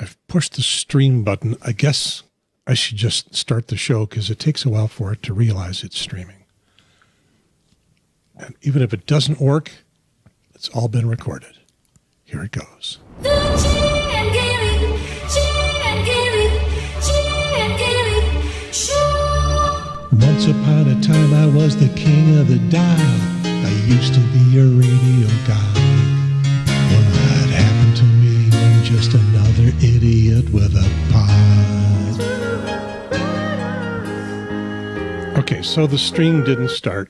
I've pushed the stream button. I guess I should just start the show because it takes a while for it to realize it's streaming. And even if it doesn't work, it's all been recorded. Here it goes. Once upon a time I was the king of the dial. I used to be a radio guy. Well, that happened to me. I'm just another idiot with a pod. Okay, so the stream didn't start.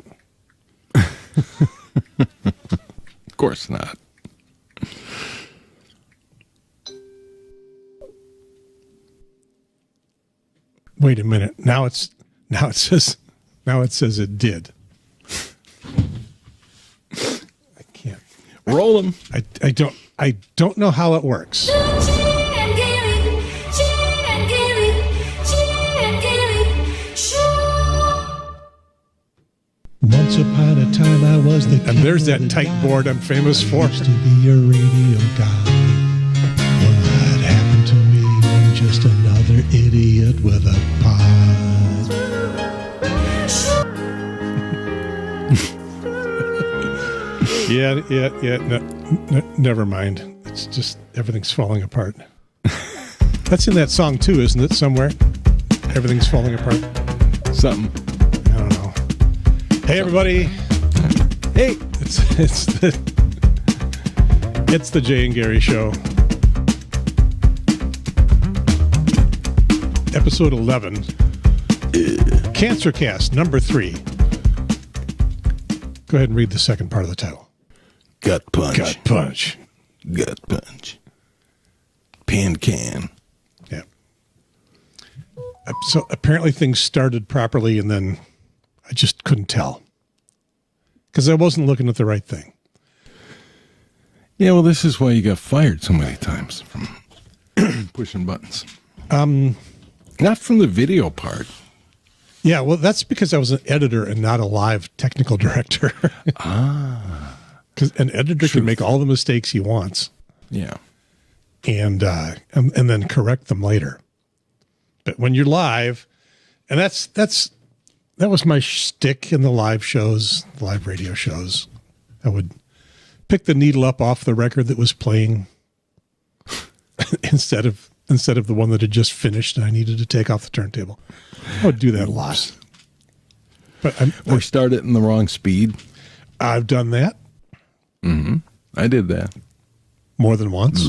Of course not. Wait a minute. Now it says it did. I can't. Roll them. I don't know how it works. Once upon a time I was the king. And there's that tight board I'm famous for. I used to be a radio guy. Well, that happened to me. I'm just another idiot with a pod. Yeah. No, never mind. It's just everything's falling apart. That's in that song too, isn't it? Somewhere, everything's falling apart. Something. I don't know. Hey everybody! Hey, it's the Jay and Gary Show, episode 11, CancerCast number 3. Go ahead and read the second part of the title. Gut punch. Gut punch. Gut punch. Pan can. Yeah. So apparently things started properly, and then I just couldn't tell because I wasn't looking at the right thing. Yeah, well, this is why you got fired so many times from pushing buttons. Not from the video part. Yeah, well, that's because I was an editor and not a live technical director. Because an editor can make all the mistakes he wants. Yeah. And then correct them later. But when you're live, and that was my shtick in the live shows, live radio shows. I would pick the needle up off the record that was playing instead of the one that had just finished and I needed to take off the turntable. I would do that a lot. But or start it in the wrong speed. I've done that. Mm-hmm. I did that. More than once.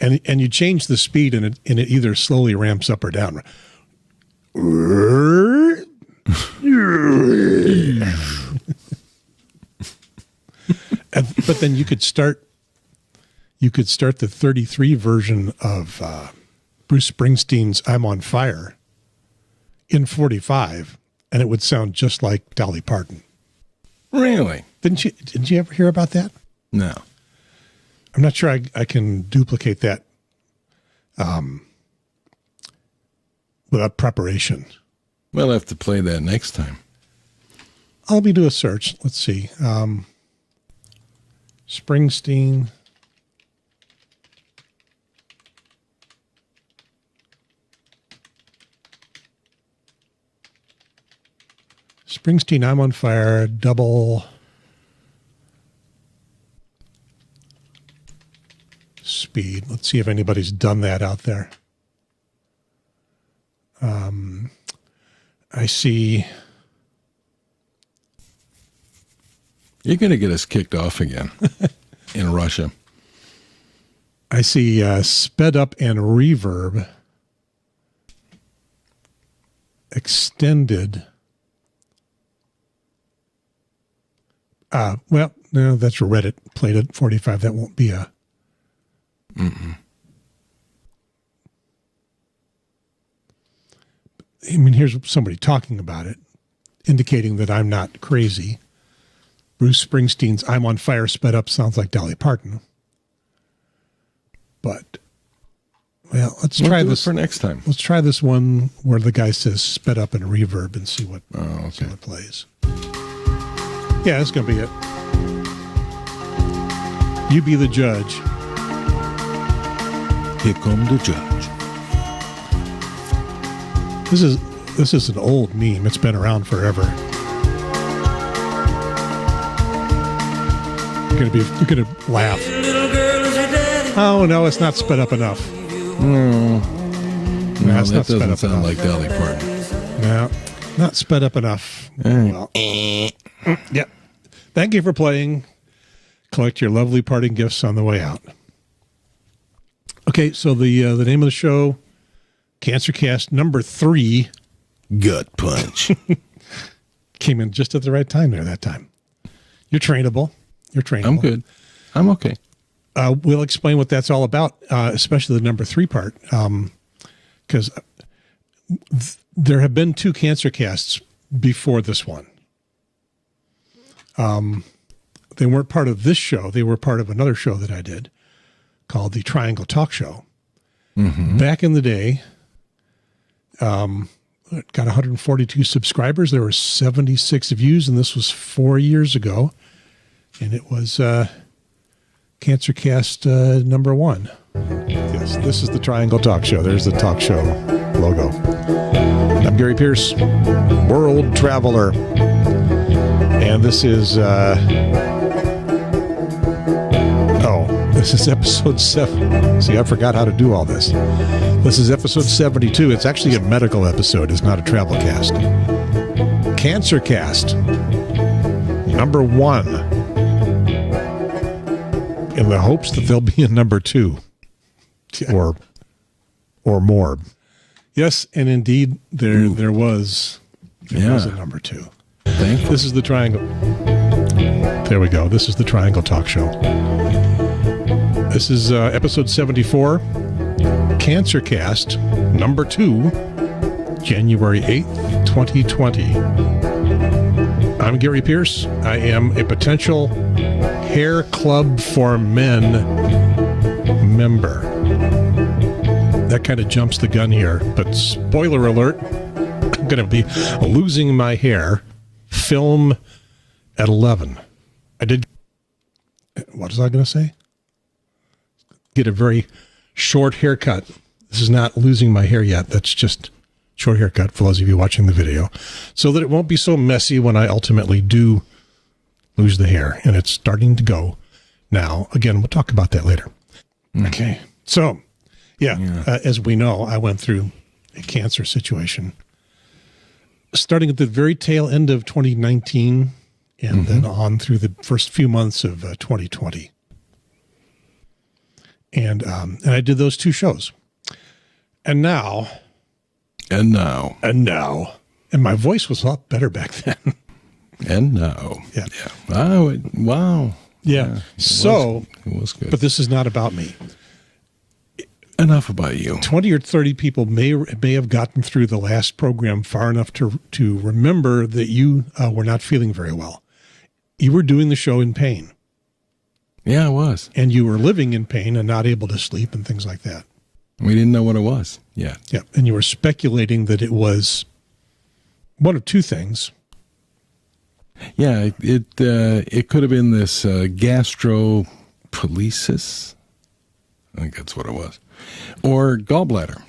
And you change the speed and it either slowly ramps up or down. But then you could start the 33 version of Bruce Springsteen's I'm on Fire in 45 and it would sound just like Dolly Parton. Really? Didn't you ever hear about that? No. I'm not sure I can duplicate that without preparation. We'll have to play that next time. Let me do a search. Let's see. Springsteen. Springsteen, I'm on Fire, double speed. Let's see if anybody's done that out there. I see. You're going to get us kicked off again in Russia. I see sped up and reverb extended. Well, no, that's Reddit played at 45. That won't be a. Mm-mm. I mean, here's somebody talking about it, indicating that I'm not crazy. Bruce Springsteen's I'm on Fire sped up sounds like Dolly Parton. But, well, let's try this for next time. Let's try this one where the guy says sped up and reverb and see what, see what plays. Yeah, that's going to be it. You be the judge. Here come the judge. This is an old meme. It's been around forever. You're gonna laugh. Oh no, it's not sped up enough. No, it's that not sped doesn't up sound enough. like Dolly Parton. No, not sped up enough. Well, yeah. Thank you for playing. Collect your lovely parting gifts on the way out. Okay, so the name of the show, CancerCast number 3. Gut punch. Came in just at the right time there that time. You're trainable. I'm good. I'm okay. We'll explain what that's all about, especially the number 3 part, because there have been 2 CancerCasts before this one. They weren't part of this show. They were part of another show that I did called the Triangle Talk Show. Mm-hmm. Back in the day, it got 142 subscribers. There were 76 views, and this was 4 years ago. And it was CancerCast number 1. Yes, this is the Triangle Talk Show. There's the talk show logo. I'm Gary Pierce, world traveler. And this is, this is episode 7. See, I forgot how to do all this. This is episode 72. It's actually a medical episode. It's not a travel cast. CancerCast number 1. In the hopes that there'll be a number 2 or more. Yes, and indeed there was a number 2. This is the Triangle. There we go. This is the Triangle Talk Show. This is episode 74, CancerCast number 2, January 8th, 2020. I'm Gary Pierce. I am a potential Hair Club for Men member. That kind of jumps the gun here, but spoiler alert, I'm going to be losing my hair. Film at 11. What was I going to say? Get a very short haircut. This is not losing my hair yet. That's just short haircut for those of you watching the video, so that it won't be so messy when I ultimately do lose the hair. And it's starting to go now. Again, we'll talk about that later. Okay. So, as we know, I went through a cancer situation starting at the very tail end of 2019 and then on through the first few months of 2020. And I did those 2 shows. And now. And my voice was a lot better back then. And now. Yeah. Wow. Yeah. It was good. But this is not about me. Enough about you. 20 or 30 people may have gotten through the last program far enough to remember that you were not feeling very well. You were doing the show in pain. Yeah, I was. And you were living in pain and not able to sleep and things like that. We didn't know what it was yet. Yeah. And you were speculating that it was one of 2 things. Yeah, it could have been this gastroparesis. I think that's what it was. Or gallbladder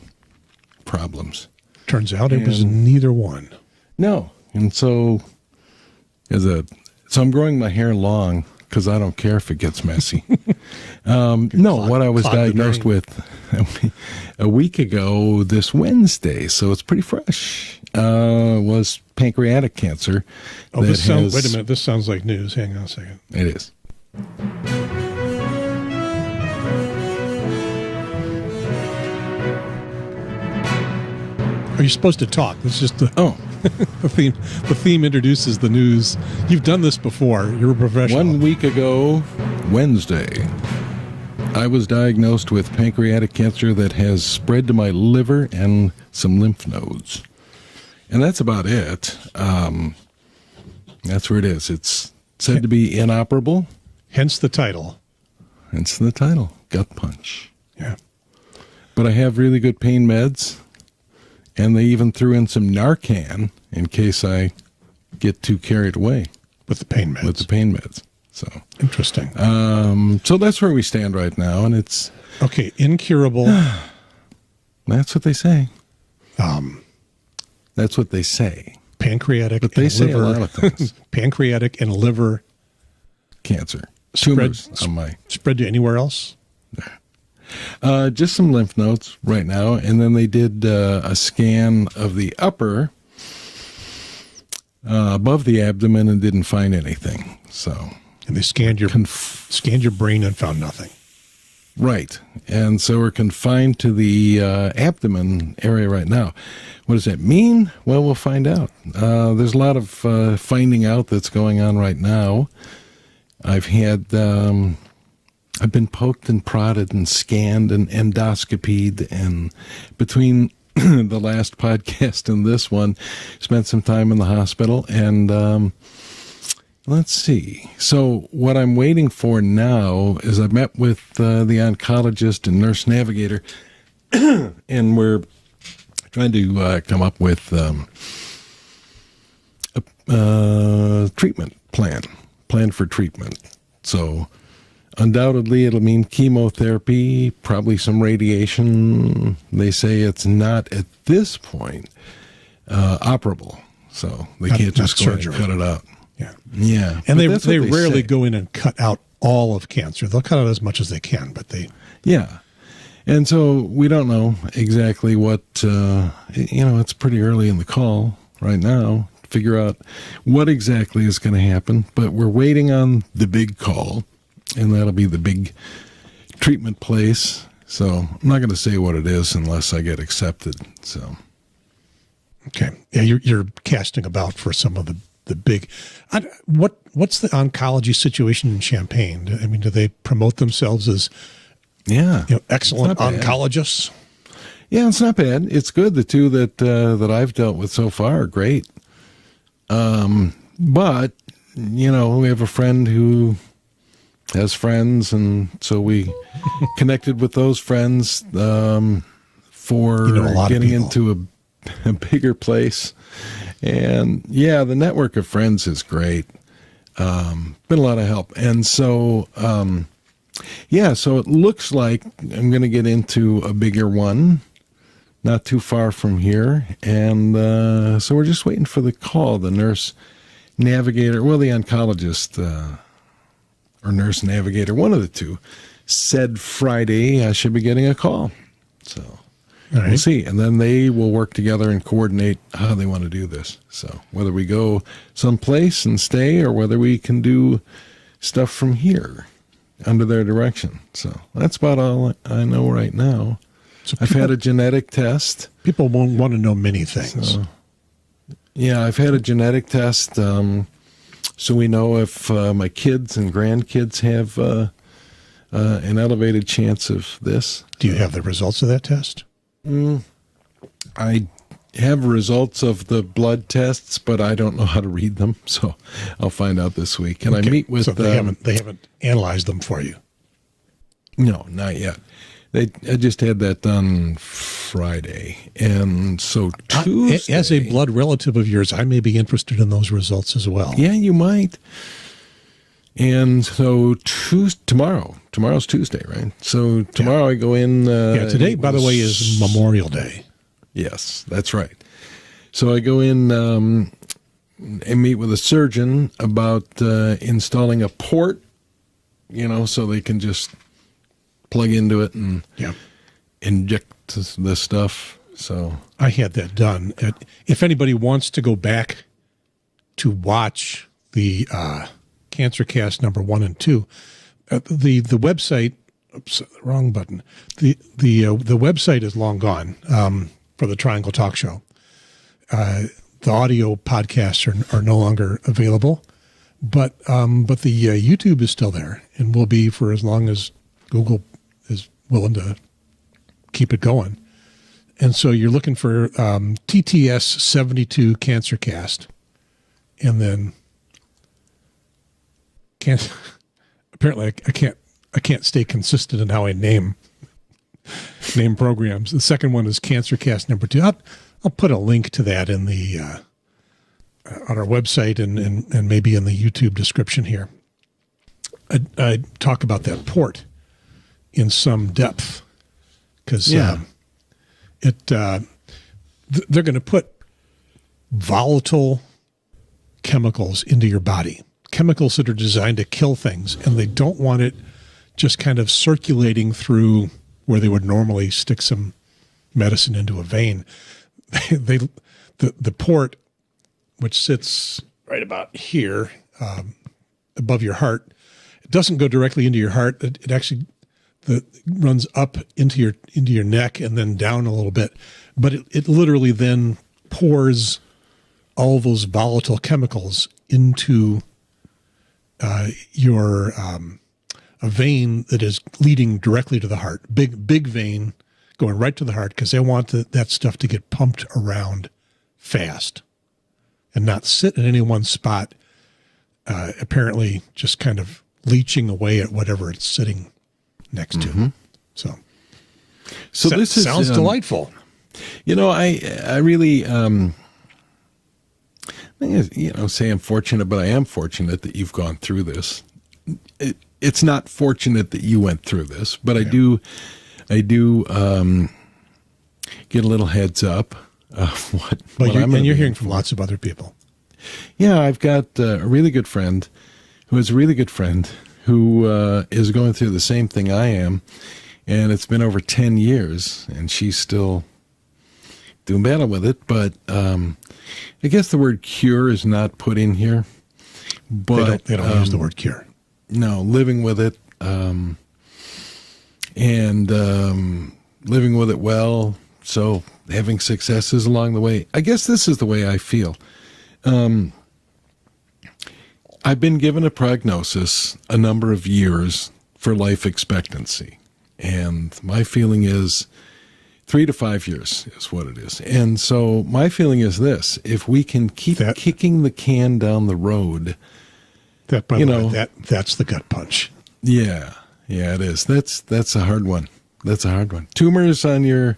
problems. Turns out it was neither one. No. And so I'm growing my hair long because I don't care if it gets messy. What I was diagnosed with a week ago this Wednesday, so it's pretty fresh, was pancreatic cancer. Oh, wait a minute. This sounds like news. Hang on a second. It is. Are you supposed to talk? It's just the theme. The theme introduces the news. You've done this before. You're a professional. 1 week ago, Wednesday, I was diagnosed with pancreatic cancer that has spread to my liver and some lymph nodes. And that's about it. That's where it is. It's said to be inoperable. Hence the title. Gut punch. Yeah. But I have really good pain meds. And they even threw in some Narcan in case I get too carried away. With the pain meds. So interesting. So that's where we stand right now, and it's okay. Incurable. That's what they say. That's what they say. Pancreatic, but they say liver, a lot of things. Pancreatic and liver cancer. Tumors on my spread to anywhere else. Just some lymph nodes right now, and then they did a scan of the upper above the abdomen and didn't find anything. So, and they scanned your brain and found nothing. Right, and so we're confined to the abdomen area right now. What does that mean? Well, we'll find out. There's a lot of finding out that's going on right now. I've had I've been poked and prodded and scanned and endoscopied, and between the last podcast and this one, spent some time in the hospital. And let's see. So what I'm waiting for now is I met with the oncologist and nurse navigator, and we're trying to come up with a treatment plan for treatment. So undoubtedly, it'll mean chemotherapy, probably some radiation. They say it's not at this point operable, so they can't just go and cut it out. Yeah, and they rarely go in and cut out all of cancer. They'll cut out as much as they can, but and so we don't know exactly what it's pretty early in the call right now to figure out what exactly is going to happen. But we're waiting on the big call. And that'll be the big treatment place. So I'm not going to say what it is unless I get accepted. So, okay, yeah, you're casting about for some of the big. What's the oncology situation in Champaign? I mean, do they promote themselves as excellent oncologists? Yeah, it's not bad. It's good. The two that I've dealt with so far are great. But we have a friend who has friends, and so we connected with those friends for getting into a bigger place. And the network of friends is great. Been a lot of help. And so, so it looks like I'm going to get into a bigger one, not too far from here. And so we're just waiting for the call. The nurse navigator, the oncologist, or nurse navigator, one of the two, said Friday I should be getting a call. So we'll see. And then they will work together and coordinate how they want to do this. So whether we go someplace and stay or whether we can do stuff from here under their direction. So that's about all I know right now. So I've had a genetic test. People won't want to know many things. So, I've had a genetic test. So we know if my kids and grandkids have an elevated chance of this. Do you have the results of that test? I have results of the blood tests, but I don't know how to read them. So I'll find out this week. And I meet with. So they haven't analyzed them for you. No, not yet. I just had that done Friday, and so Tuesday. As a blood relative of yours, I may be interested in those results as well. Yeah, you might. And so tomorrow's Tuesday, right? So tomorrow I go in. Today, by the way, is Memorial Day. Yes, that's right. So I go in and meet with a surgeon about installing a port, so they can just plug into it and inject this stuff. So I had that done. If anybody wants to go back to watch the CancerCast number 1 and 2, the website. Oops, wrong button. The website is long gone for the Triangle Talk Show. The audio podcasts are no longer available, but the YouTube is still there and will be for as long as Google is willing to keep it going. And so you're looking for TTS 72 CancerCast, and then apparently I can't stay consistent in how I name programs. The second one is CancerCast number 2. I'll put a link to that in the on our website and maybe in the YouTube description here. I talk about that port in some depth because they're going to put volatile chemicals into your body, chemicals that are designed to kill things, and they don't want it just kind of circulating through where they would normally stick some medicine into a vein. The port, which sits right about here above your heart, it doesn't go directly into your heart. It actually runs up into your neck and then down a little bit, but it literally then pours all those volatile chemicals into your a vein that is leading directly to the heart. Big vein going right to the heart because they want that stuff to get pumped around fast and not sit in any one spot. Apparently, just kind of leaching away at whatever it's sitting next to. So this sounds delightful. I really, say I'm fortunate, but I am fortunate that you've gone through this. It's not fortunate that you went through this, but I do get a little heads up of what. But you're hearing from lots of other people. Yeah, I've got a really good friend who is a really good friend who is going through the same thing I am, and it's been over 10 years, and she's still doing battle with it. But I guess the word cure is not put in here. But they don't use the word cure. No, living with it, and living with it well. So having successes along the way. I guess this is the way I feel. I've been given a prognosis a number of years for life expectancy. And my feeling is 3 to 5 years is what it is. And so my feeling is this: if we can keep kicking the can down the road, that, by the way, that's the gut punch. Yeah, it is. That's a hard one. That's a hard one. Tumors on your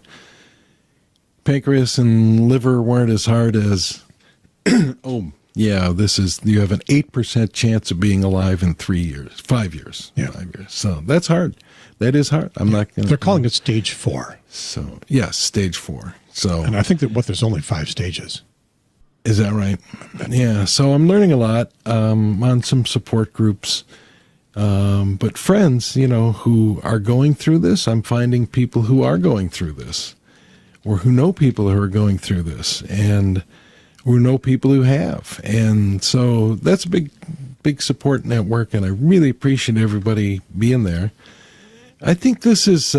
pancreas and liver weren't as hard as, you have an 8% chance of being alive in 5 years. Yeah. 5 years. So that's hard. That is hard. I'm not going to. They're calling it stage 4. So, yes, stage 4. So, and I think that there's only 5 stages. Is that right? Yeah. So I'm learning a lot. On some support groups. But friends, who are going through this, I'm finding people who are going through this, or who know people who are going through this, and who know people who have. And so that's a big support network, and I really appreciate everybody being there. I think this is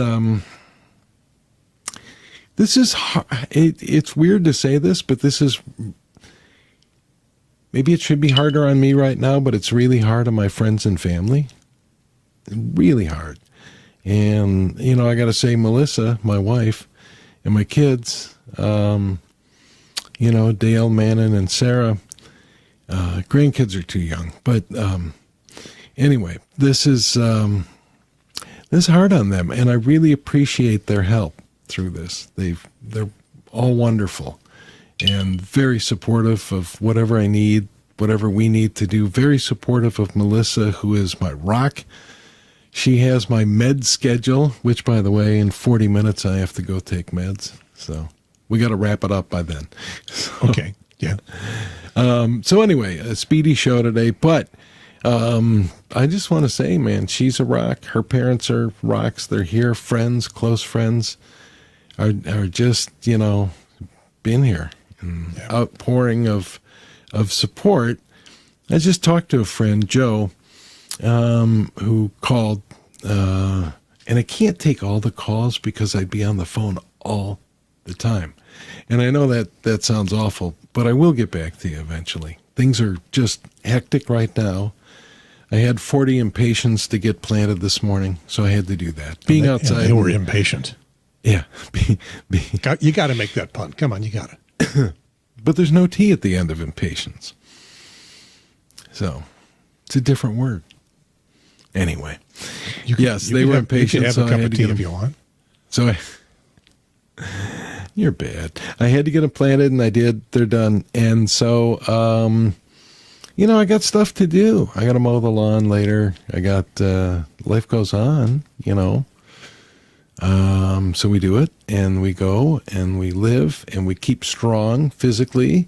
hard. It's weird to say this, but this is, maybe it should be harder on me right now, but it's really hard on my friends and family. Really hard. And, I got to say, Melissa, my wife, and my kids, Dale, Manon, and Sarah, grandkids are too young. But anyway, this is hard on them, and I really appreciate their help through this. They're all wonderful and very supportive of whatever I need, whatever we need to do. Very supportive of Melissa, who is my rock. She has my med schedule, which, by the way, in 40 minutes I have to go take meds. So we got to wrap it up by then. So, okay. Yeah. So anyway, a speedy show today, but I just want to say, man, she's a rock. Her parents are rocks. They're here. Friends, close friends are just, been here and outpouring of support. I just talked to a friend, Joe, who called, and I can't take all the calls because I'd be on the phone all the time. And I know that sounds awful, but I will get back to you eventually. Things are just hectic right now. I had 40 impatiens to get planted this morning, so I had to do that. Being outside. They were impatient. Yeah. You got to make that pun. Come on, you got it. But there's no T at the end of impatience. So it's a different word. Anyway. They were impatient. You can have a cup of tea if you want. So you're bad. I had to get them planted, and I did. They're done. And so, I got stuff to do. I got to mow the lawn later. I got life goes on, So we do it, and we go, and we live, and we keep strong physically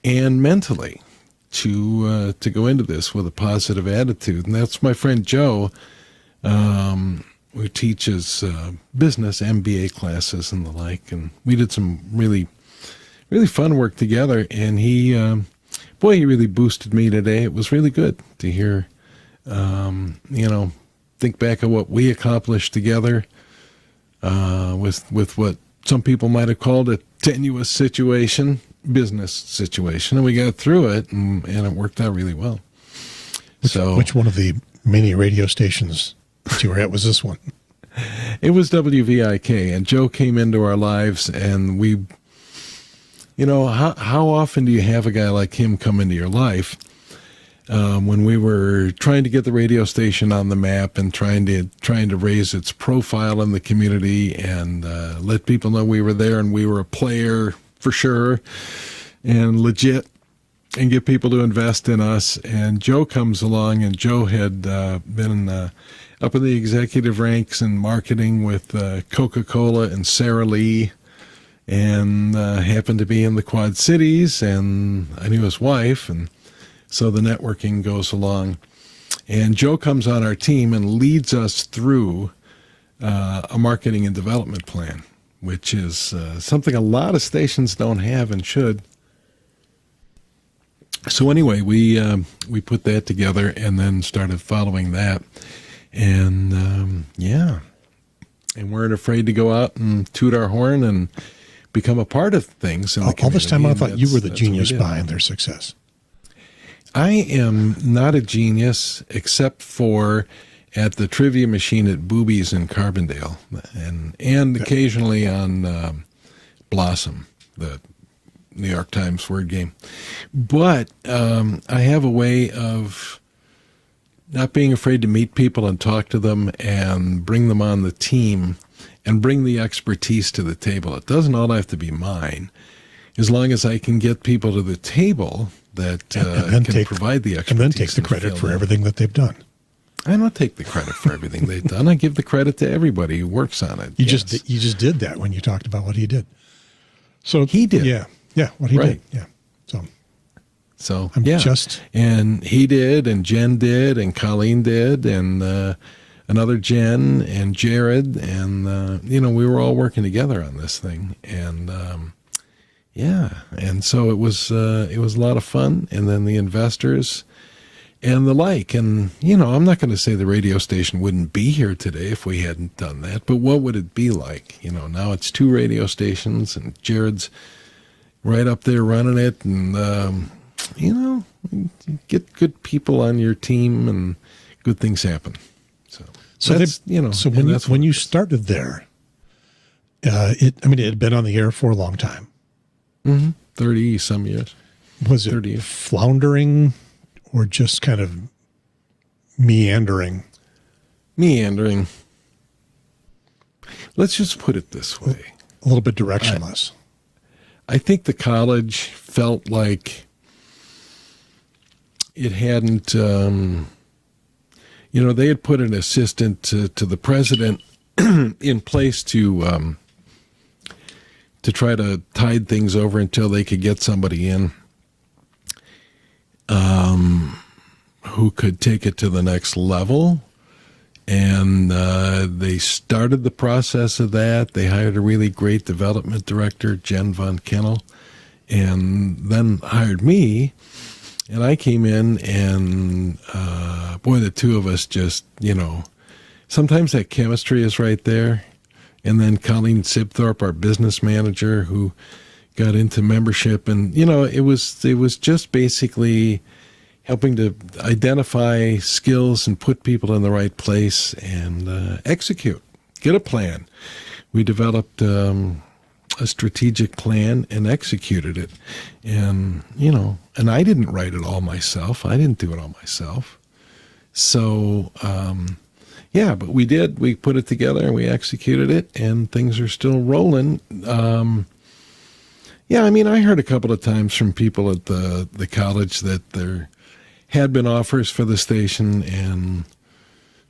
and mentally to go into this with a positive attitude. And that's my friend Joe, who teaches business MBA classes and the like. And we did some really, really fun work together. And he really boosted me today. It was really good to hear, think back of what we accomplished together with what some people might have called a tenuous business situation. And we got through it, and it worked out really well. Which one of the many radio stations that you were at was this one? It was WVIK, and Joe came into our lives, and we, how often do you have a guy like him come into your life? When we were trying to get the radio station on the map and trying to raise its profile in the community and let people know we were there and we were a player for sure and legit, and get people to invest in us. And Joe comes along, and Joe had been up in the executive ranks in marketing with Coca-Cola and Sara Lee, and happened to be in the Quad Cities, and I knew his wife, and so the networking goes along. And Joe comes on our team and leads us through a marketing and development plan, which is something a lot of stations don't have and should. So anyway, we put that together and then started following that. And and weren't afraid to go out and toot our horn and become a part of things in the community. All this time I thought you were the genius behind their success. I am not a genius, except for at the trivia machine at Boobies in Carbondale, and occasionally on Blossom, the New York Times word game. But I have a way of not being afraid to meet people and talk to them and bring them on the team and bring the expertise to the table. It doesn't all have to be mine. As long as I can get people to the table that can provide the expertise. And then take the credit for everything that they've done. I don't take the credit for everything they've done. I give the credit to everybody who works on it. You just did that when you talked about what he did. So he did. Yeah, what he did. Yeah. So and he did, and Jen did, and Colleen did, and another Jen and Jared, and we were all working together on this thing, and and so it was a lot of fun, and then the investors and the like, and I'm not going to say the radio station wouldn't be here today if we hadn't done that, but what would it be like? Now it's 2 radio stations, and Jared's right up there running it, and get good people on your team, and good things happen. So that's, So when you started there, it had been on the air for a long time. 30 some years. Was it floundering or just kind of meandering? Meandering. Let's just put it this way. A little bit directionless. I think the college felt like it hadn't, they had put an assistant to the president in place to try to tide things over until they could get somebody in who could take it to the next level. And they started the process of that. They hired a really great development director, Jen Von Kennel, and then hired me. And I came in, and the two of us just, sometimes that chemistry is right there. And then Colleen Sibthorpe, our business manager, who got into membership, and it was just basically helping to identify skills and put people in the right place and execute, get a plan. We developed a strategic plan and executed it. And, and I didn't write it all myself. I didn't do it all myself. So, but we did. We put it together and we executed it, and things are still rolling. I heard a couple of times from people at the college that they're had been offers for the station, and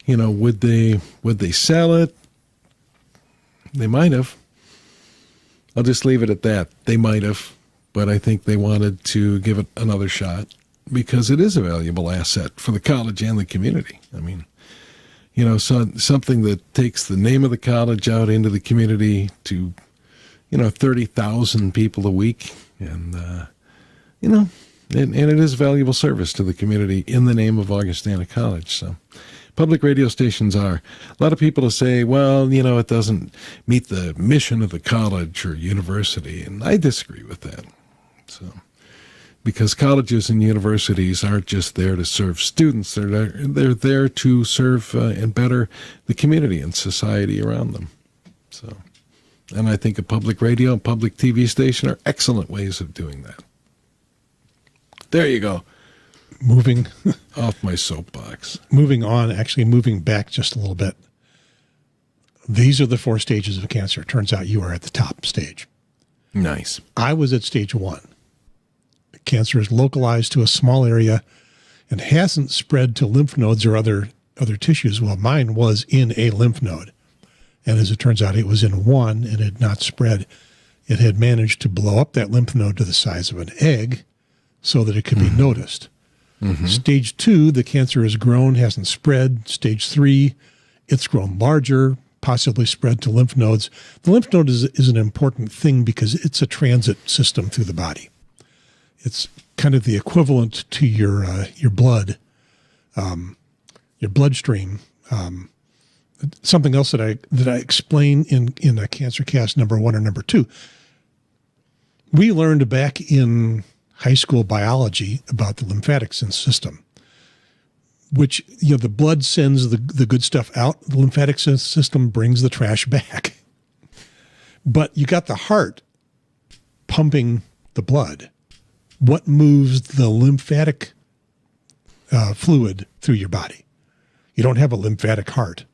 would they sell it? They might have. I'll just leave it at that. They might have, but I think they wanted to give it another shot because it is a valuable asset for the college and the community. I mean, so something that takes the name of the college out into the community to, 30,000 people a week, and and it is valuable service to the community in the name of Augustana College. So public radio stations are. A lot of people will say, well, it doesn't meet the mission of the college or university, and I disagree with that. So, because colleges and universities aren't just there to serve students, they're there to serve and better the community and society around them. So, and I think a public radio and public TV station are excellent ways of doing that. There you go. Moving off my soapbox. Moving on, actually moving back just a little bit. These are the 4 stages of cancer. It turns out you are at the top stage. Nice. I was at stage 1. Cancer is localized to a small area and hasn't spread to lymph nodes or other tissues. Well, mine was in a lymph node. And as it turns out, it was in one and had not spread. It had managed to blow up that lymph node to the size of an egg so that it could be noticed. Mm-hmm. Stage 2, the cancer has grown, hasn't spread. Stage 3, it's grown larger, possibly spread to lymph nodes. The lymph node is an important thing because it's a transit system through the body. It's kind of the equivalent to your blood, your bloodstream. Something else that I explain in a CancerCast number 1 or number 2. We learned back in high school biology about the lymphatic system, which, the blood sends the good stuff out. The lymphatic system brings the trash back. But you got the heart pumping the blood. What moves the lymphatic fluid through your body? You don't have a lymphatic heart.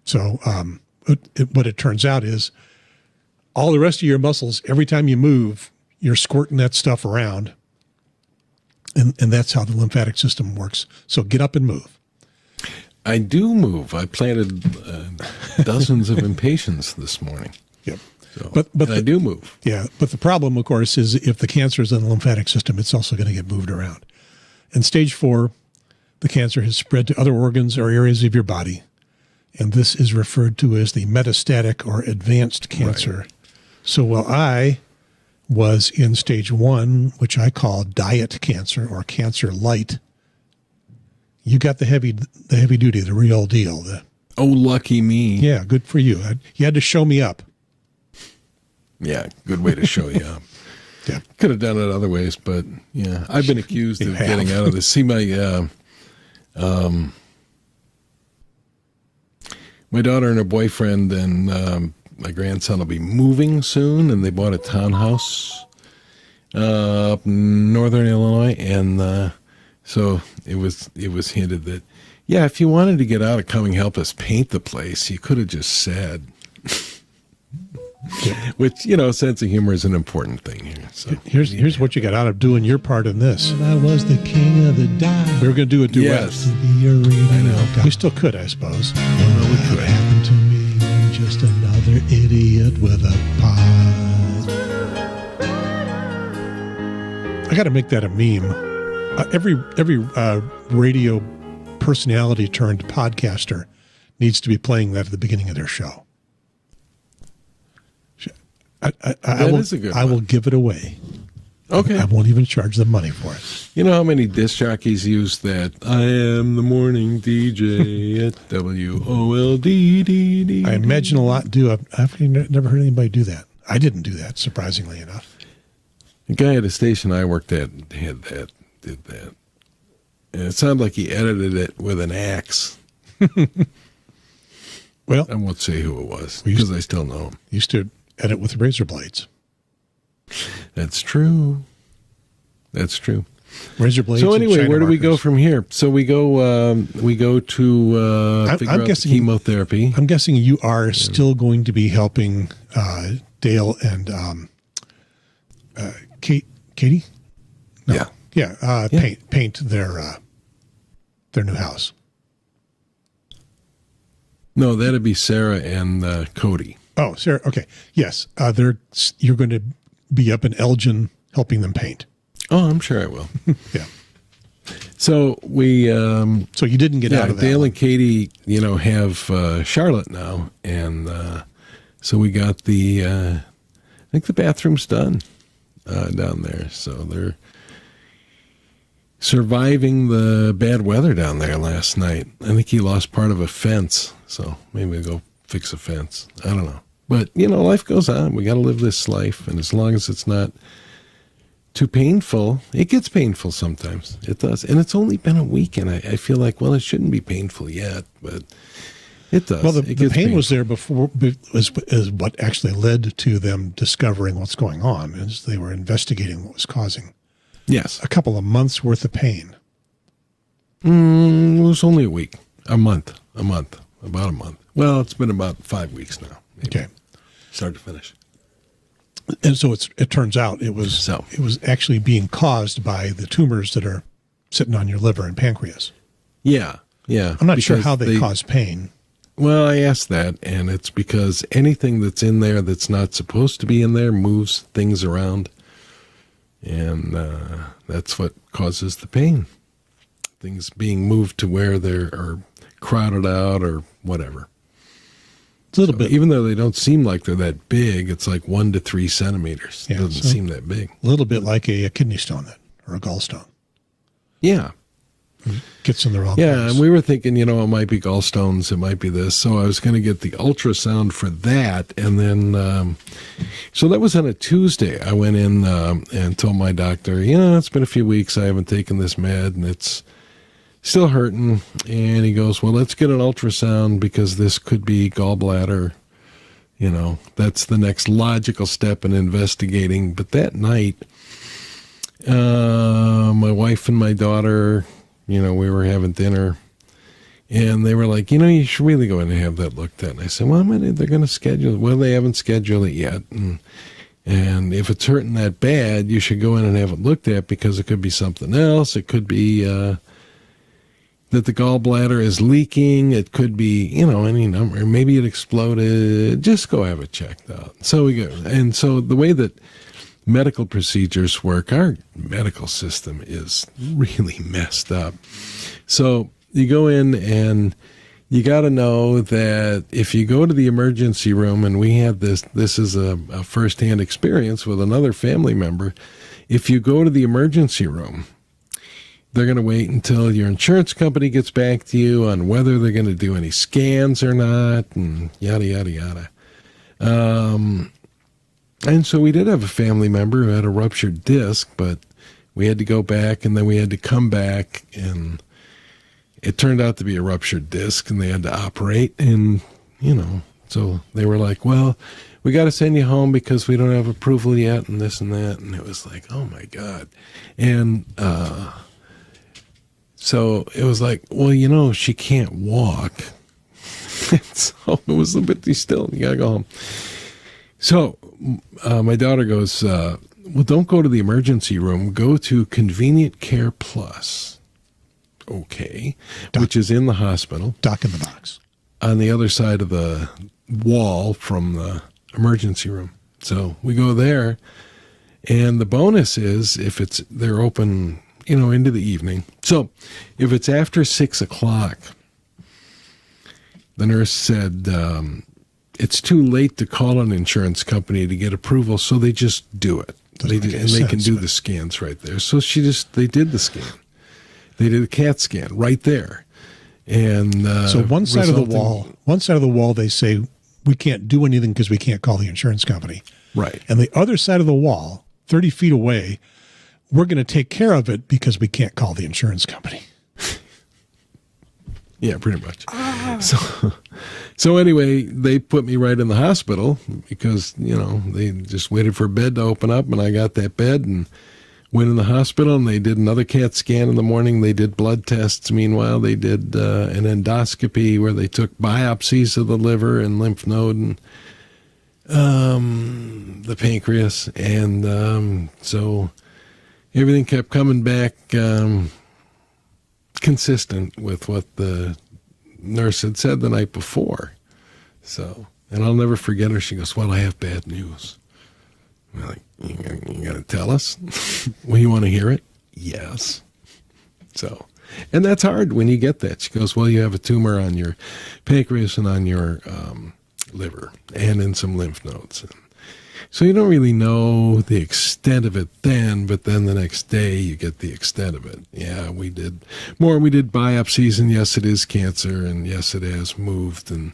So what it turns out is all the rest of your muscles, every time you move, you're squirting that stuff around. And that's how the lymphatic system works. So get up and move. I do move. I planted dozens of impatiens this morning. Yep. So, but I do move. Yeah. But the problem, of course, is if the cancer is in the lymphatic system, it's also going to get moved around. In stage 4, the cancer has spread to other organs or areas of your body. And this is referred to as the metastatic or advanced cancer. Right. So while I was in stage 1, which I call diet cancer or cancer light, you got the heavy duty, the real deal. Oh, lucky me. Yeah, good for you. You had to show me up. Yeah, good way to show you up. Yeah. Could have done it other ways, but yeah, I've been accused of getting out of this. See, my daughter and her boyfriend and my grandson will be moving soon, and they bought a townhouse up in northern Illinois, and so it was hinted that, yeah, if you wanted to get out of coming help us paint the place, you could have just said. Which, sense of humor is an important thing here. So here's what you got out of doing your part in this. And I was the king of the dive. We were going to do a duet. Yes. I know. We still could, I suppose. Well, we could. Happened to me, I'm just another idiot with a pod. I got to make that a meme. Every radio personality turned podcaster needs to be playing that at the beginning of their show. I will give it away. Okay. I won't even charge them money for it. You know how many disc jockeys use that? I am the morning DJ at WOLD. I imagine a lot do. I've never heard anybody do that. I didn't do that, surprisingly enough. The guy at a station I worked at did that. And it sounded like he edited it with an axe. Well, I won't say who it was because I still know him. Used to edit with razor blades. That's true. Razor blades. So anyway, where do we go markers. from here? So we go to figure out the chemotherapy. I'm guessing you are still going to be helping Dale and Katie. No, yeah, Yeah, paint their new house. No, that'd be Sarah and Cody. Oh, Sarah. Okay. Yes. You're going to be up in Elgin helping them paint. Oh, I'm sure I will. Yeah. So we. So you didn't get out of that. Dale and Katie, have Charlotte now, and so we got I think the bathroom's done down there. So they're surviving the bad weather down there last night. I think he lost part of a fence, so maybe we'll go fix a fence. I don't know. But, life goes on. We got to live this life, and as long as it's not too painful, it gets painful sometimes. It does. And it's only been a week, and I feel like, well, it shouldn't be painful yet, but it does. Well, the pain was there before, is what actually led to them discovering what's going on, as they were investigating what was causing. Yes. A couple of months worth of pain. It was only a week. About a month. Well, it's been about 5 weeks now. Maybe. Okay. Start to finish. And so it turns out it was actually being caused by the tumors that are sitting on your liver and pancreas. Yeah. I'm not sure how they cause pain. Well, I asked that, and it's because anything that's in there that's not supposed to be in there moves things around. And that's what causes the pain. Things being moved to where they're crowded out or whatever. It's a little bit. Even though they don't seem like they're that big, it's like 1 to 3 centimeters. It doesn't seem that big. A little bit like a kidney stone or a gallstone. Yeah. Gets in the wrong place. And we were thinking, it might be gallstones, it might be this. So I was going to get the ultrasound for that. And then, so that was on a Tuesday. I went in and told my doctor, it's been a few weeks. I haven't taken this med and it's still hurting. And he goes, well, let's get an ultrasound because this could be gallbladder. That's the next logical step in investigating. But that night, my wife and my daughter, we were having dinner, and they were like, you should really go in and have that looked at. And I said, well, they're going to schedule it. Well, they haven't scheduled it yet. And if it's hurting that bad, you should go in and have it looked at because it could be something else. It could be that the gallbladder is leaking. It could be, any number. Maybe it exploded. Just go have it checked out. So we go. And so the way that medical procedures work, our medical system is really messed up. So you go in and you got to know that if you go to the emergency room, and we had this is a firsthand experience with another family member. If you go to the emergency room, they're going to wait until your insurance company gets back to you on whether they're going to do any scans or not, and yada, yada, yada. And so we did have a family member who had a ruptured disc, but we had to go back and then we had to come back, and it turned out to be a ruptured disc and they had to operate. And, so they were like, well, we got to send you home because we don't have approval yet and this and that. And it was like, oh my God. And, so it was like, well, she can't walk. So it was a bit still. You got to go home. So my daughter goes, well, don't go to the emergency room. Go to Convenient Care Plus. Okay. Which is in the hospital. Doc in the box. On the other side of the wall from the emergency room. So we go there. And the bonus is if they're open, into the evening. So if it's after 6 o'clock, the nurse said, it's too late to call an insurance company to get approval, so they just do it. They can do the scans right there. So they did the scan. They did a CAT scan right there. And so one side of the wall, they say we can't do anything because we can't call the insurance company. Right. And the other side of the wall, 30 feet away, we're going to take care of it because we can't call the insurance company. Yeah, pretty much. So anyway, they put me right in the hospital because, they just waited for a bed to open up, and I got that bed and went in the hospital, and they did another CAT scan in the morning. They did blood tests. Meanwhile, they did an endoscopy where they took biopsies of the liver and lymph node and the pancreas. And everything kept coming back consistent with what the nurse had said the night before. So, and I'll never forget her. She goes, "Well, I have bad news." I'm like, "You got to tell us? Well, you want to hear it?" "Yes." So, and that's hard when you get that. She goes, "Well, you have a tumor on your pancreas and on your liver and in some lymph nodes." And so you don't really know the extent of it then, but then the next day you get the extent of it. Yeah, we did more. We did biopsies, and yes, it is cancer, and yes, it has moved. And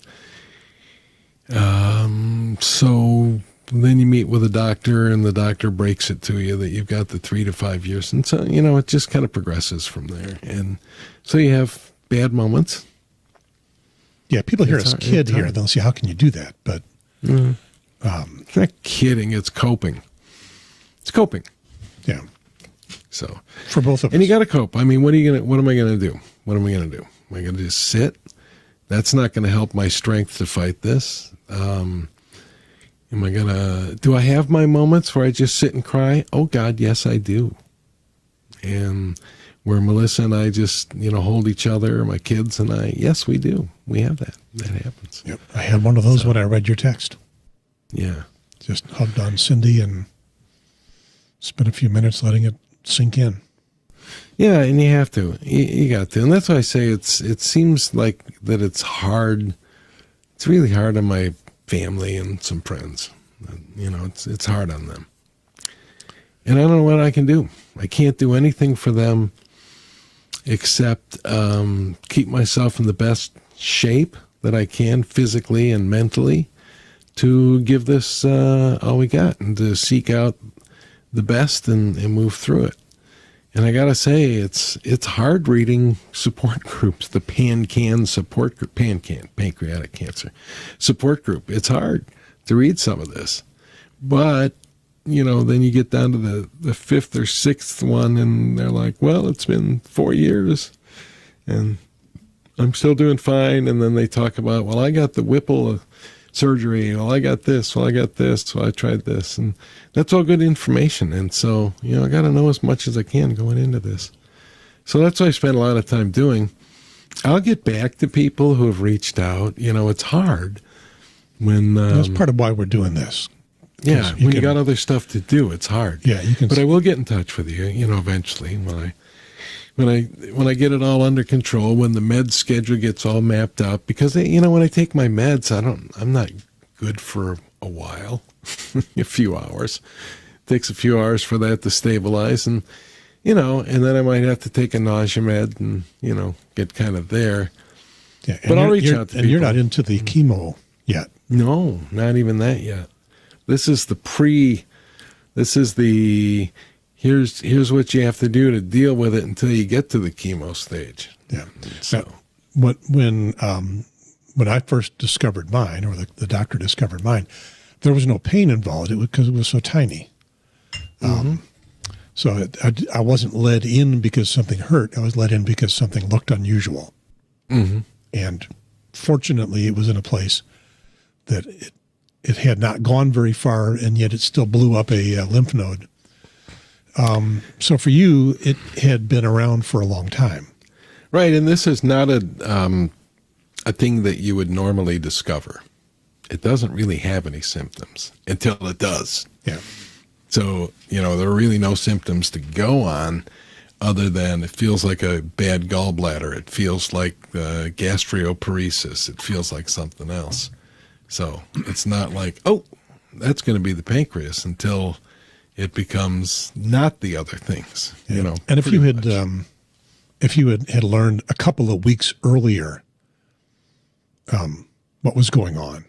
so then you meet with a doctor, and the doctor breaks it to you that you've got the 3 to 5 years. And so, it just kind of progresses from there. And so you have bad moments. Yeah, people hear us kid here. They'll say, "How can you do that?" But it's not kidding. It's coping. It's coping. Yeah. So for both of us. And you got to cope. I mean, what am I going to do? What am I going to do? Am I going to just sit? That's not going to help my strength to fight this. Do I have my moments where I just sit and cry? Oh God, yes, I do. And where Melissa and I just, hold each other, my kids and I, yes, we do. We have that. That happens. Yep. I had one of those when I read your text. Yeah. Just hugged on Cindy and spent a few minutes letting it sink in. Yeah, and you have to. You got to. And that's why I say it seems like that it's hard. It's really hard on my family and some friends. It's hard on them. And I don't know what I can do. I can't do anything for them except keep myself in the best shape that I can physically and mentally to give this all we got and to seek out the best and move through it. And I got to say, it's hard reading support groups, the PanCan support group, pancreatic cancer support group. It's hard to read some of this. But, then you get down to the fifth or sixth one and they're like, well, it's been 4 years and I'm still doing fine. And then they talk about, well, I got the Whipple surgery. Well, I got this. Well, I got this. So I tried this. And that's all good information. And so, I got to know as much as I can going into this. So that's what I spend a lot of time doing. I'll get back to people who have reached out. It's hard when... that's part of why we're doing this. Yeah, when you got other stuff to do, it's hard. Yeah, you can. But I will get in touch with you, eventually when I get it all under control, when the med schedule gets all mapped out. Because when I take my meds, I'm not good for a while, a few hours. It takes a few hours for that to stabilize, and and then I might have to take a nausea med and get kind of there. Yeah, but I'll reach out to people. And you're not into the chemo yet. No, not even that yet. This is here's what you have to do to deal with it until you get to the chemo stage. Yeah. So when I first discovered mine, or the doctor discovered mine, there was no pain involved. It was because it was so tiny. So I wasn't led in because something hurt. I was led in because something looked unusual. Mm-hmm. And fortunately, it was in a place that it had not gone very far, and yet it still blew up a lymph node. So for you, it had been around for a long time. Right, and this is not a thing that you would normally discover. It doesn't really have any symptoms until it does. Yeah. So, there are really no symptoms to go on other than it feels like a bad gallbladder. It feels like gastroparesis. It feels like something else. So it's not like, oh, that's going to be the pancreas until it becomes not the other things, And if you had learned a couple of weeks earlier what was going on,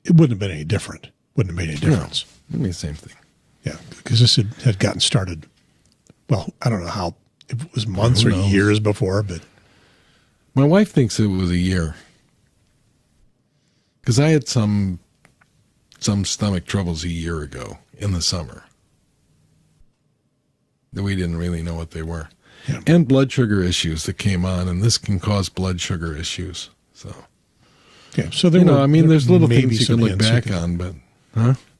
it wouldn't have been any different. Wouldn't have made any difference. No, it'd be the same thing. Yeah, because this had gotten started. Well, I don't know how, if it was months or years before, but my wife thinks it was a year. Because I had some stomach troubles a year ago in the summer that we didn't really know what they were. Yeah. And blood sugar issues that came on, and this can cause blood sugar issues. So, yeah. So there's little things you can look back on, but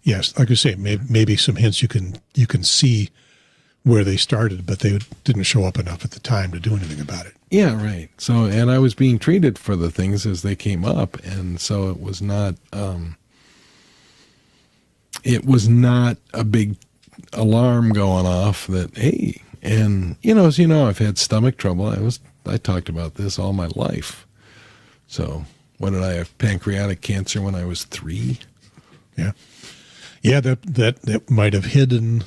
yes, like I say, maybe some hints you can see where they started, but they didn't show up enough at the time to do anything about it. Yeah, right. So, and I was being treated for the things as they came up, and so it was not a big alarm going off that, hey, and as you know, I've had stomach trouble. I talked about this all my life. So, what did I have? Pancreatic cancer when I was 3. Yeah. Yeah, that might have hidden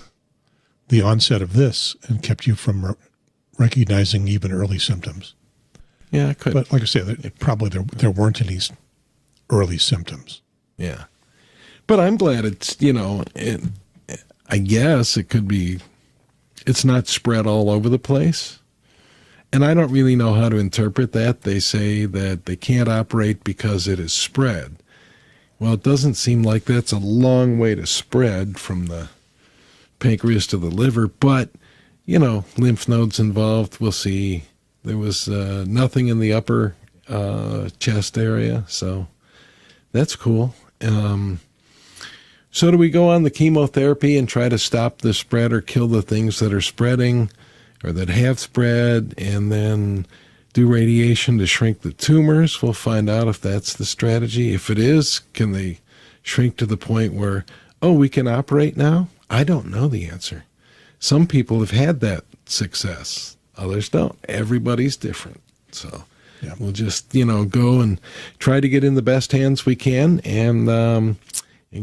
the onset of this and kept you from recognizing even early symptoms. Yeah, I could. But like I said, probably there weren't any early symptoms. Yeah. But I'm glad it's, I guess it could be, it's not spread all over the place. And I don't really know how to interpret that. They say that they can't operate because it is spread. Well, it doesn't seem like that's a long way to spread from the pancreas to the liver, but, lymph nodes involved, we'll see. There was nothing in the upper chest area, so that's cool. So do we go on the chemotherapy and try to stop the spread or kill the things that are spreading or that have spread, and then do radiation to shrink the tumors? We'll find out if that's the strategy. If it is, can they shrink to the point where, we can operate now? I don't know the answer. Some people have had that success. Others don't. Everybody's different. So we'll just, go and try to get in the best hands we can and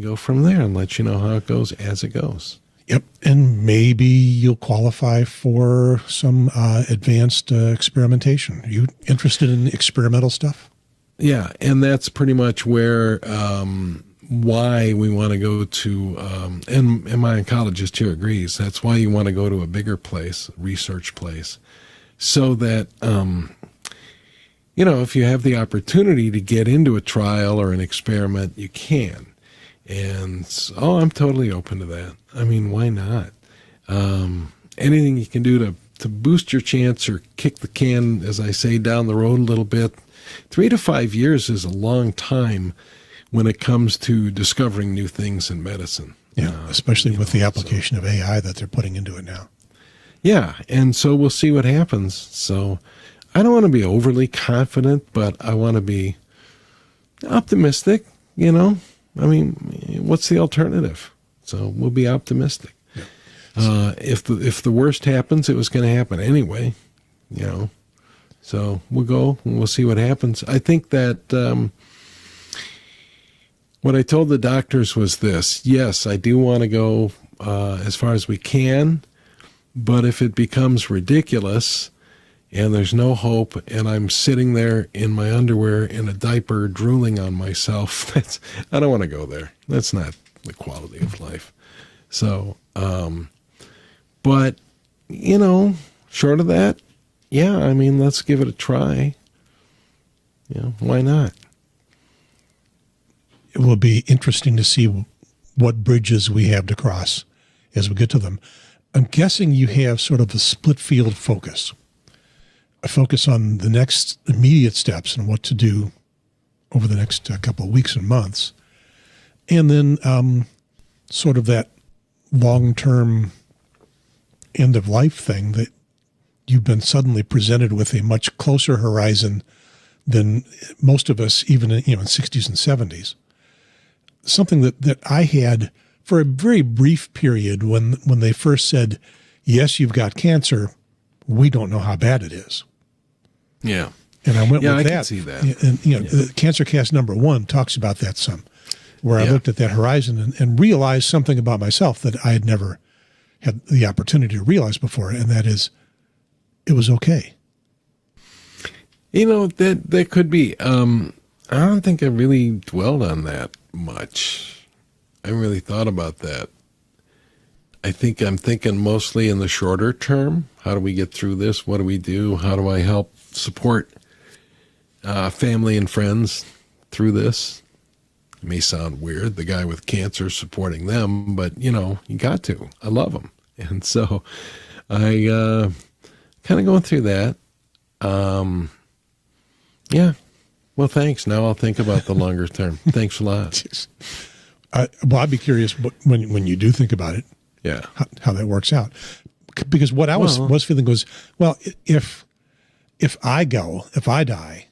go from there and let you know how it goes as it goes. Yep. And maybe you'll qualify for some advanced experimentation. Are you interested in experimental stuff? Yeah. And that's pretty much where, why we want to go to, and my oncologist here agrees, that's why you want to go to a bigger place, research place, so that, if you have the opportunity to get into a trial or an experiment, you can. And I'm totally open to that. I mean, why not? Anything you can do to boost your chance or kick the can, as I say, down the road a little bit. 3 to 5 years is a long time when it comes to discovering new things in medicine. Yeah, especially with the application of AI that they're putting into it now. Yeah, and so we'll see what happens. So I don't want to be overly confident, but I want to be optimistic, I mean, what's the alternative? So we'll be optimistic. Yeah. If the worst happens, it was going to happen anyway, So we'll go and we'll see what happens. I think that what I told the doctors was this: yes, I do want to go as far as we can, but if it becomes ridiculous and there's no hope, and I'm sitting there in my underwear in a diaper drooling on myself, I don't want to go there. That's not the quality of life. So, but, short of that, yeah, I mean, let's give it a try. Why not? It will be interesting to see what bridges we have to cross as we get to them. I'm guessing you have sort of a split field focus. A focus on the next immediate steps and what to do over the next couple of weeks and months. And then sort of that long-term end-of-life thing that you've been suddenly presented with a much closer horizon than most of us, even in 60s and 70s. Something that I had for a very brief period when they first said, yes, you've got cancer, we don't know how bad it is. Yeah. And I went with I that. can see that. And, the CancerCast #1 talks about that some, where I looked at that horizon and realized something about myself that I had never had the opportunity to realize before, and that is, it was okay. That could be. I don't think I really dwelled on that much. I haven't really thought about that. I think I'm thinking mostly in the shorter term. How do we get through this? What do we do? How do I help support family and friends through this? It may sound weird, the guy with cancer supporting them, but, you got to. I love them. And so I kind of going through that. Yeah. Well, thanks. Now I'll think about the longer term. Thanks a lot. Well, I'd be curious when you do think about it, yeah, how that works out. because what I was feeling was, well, if I die,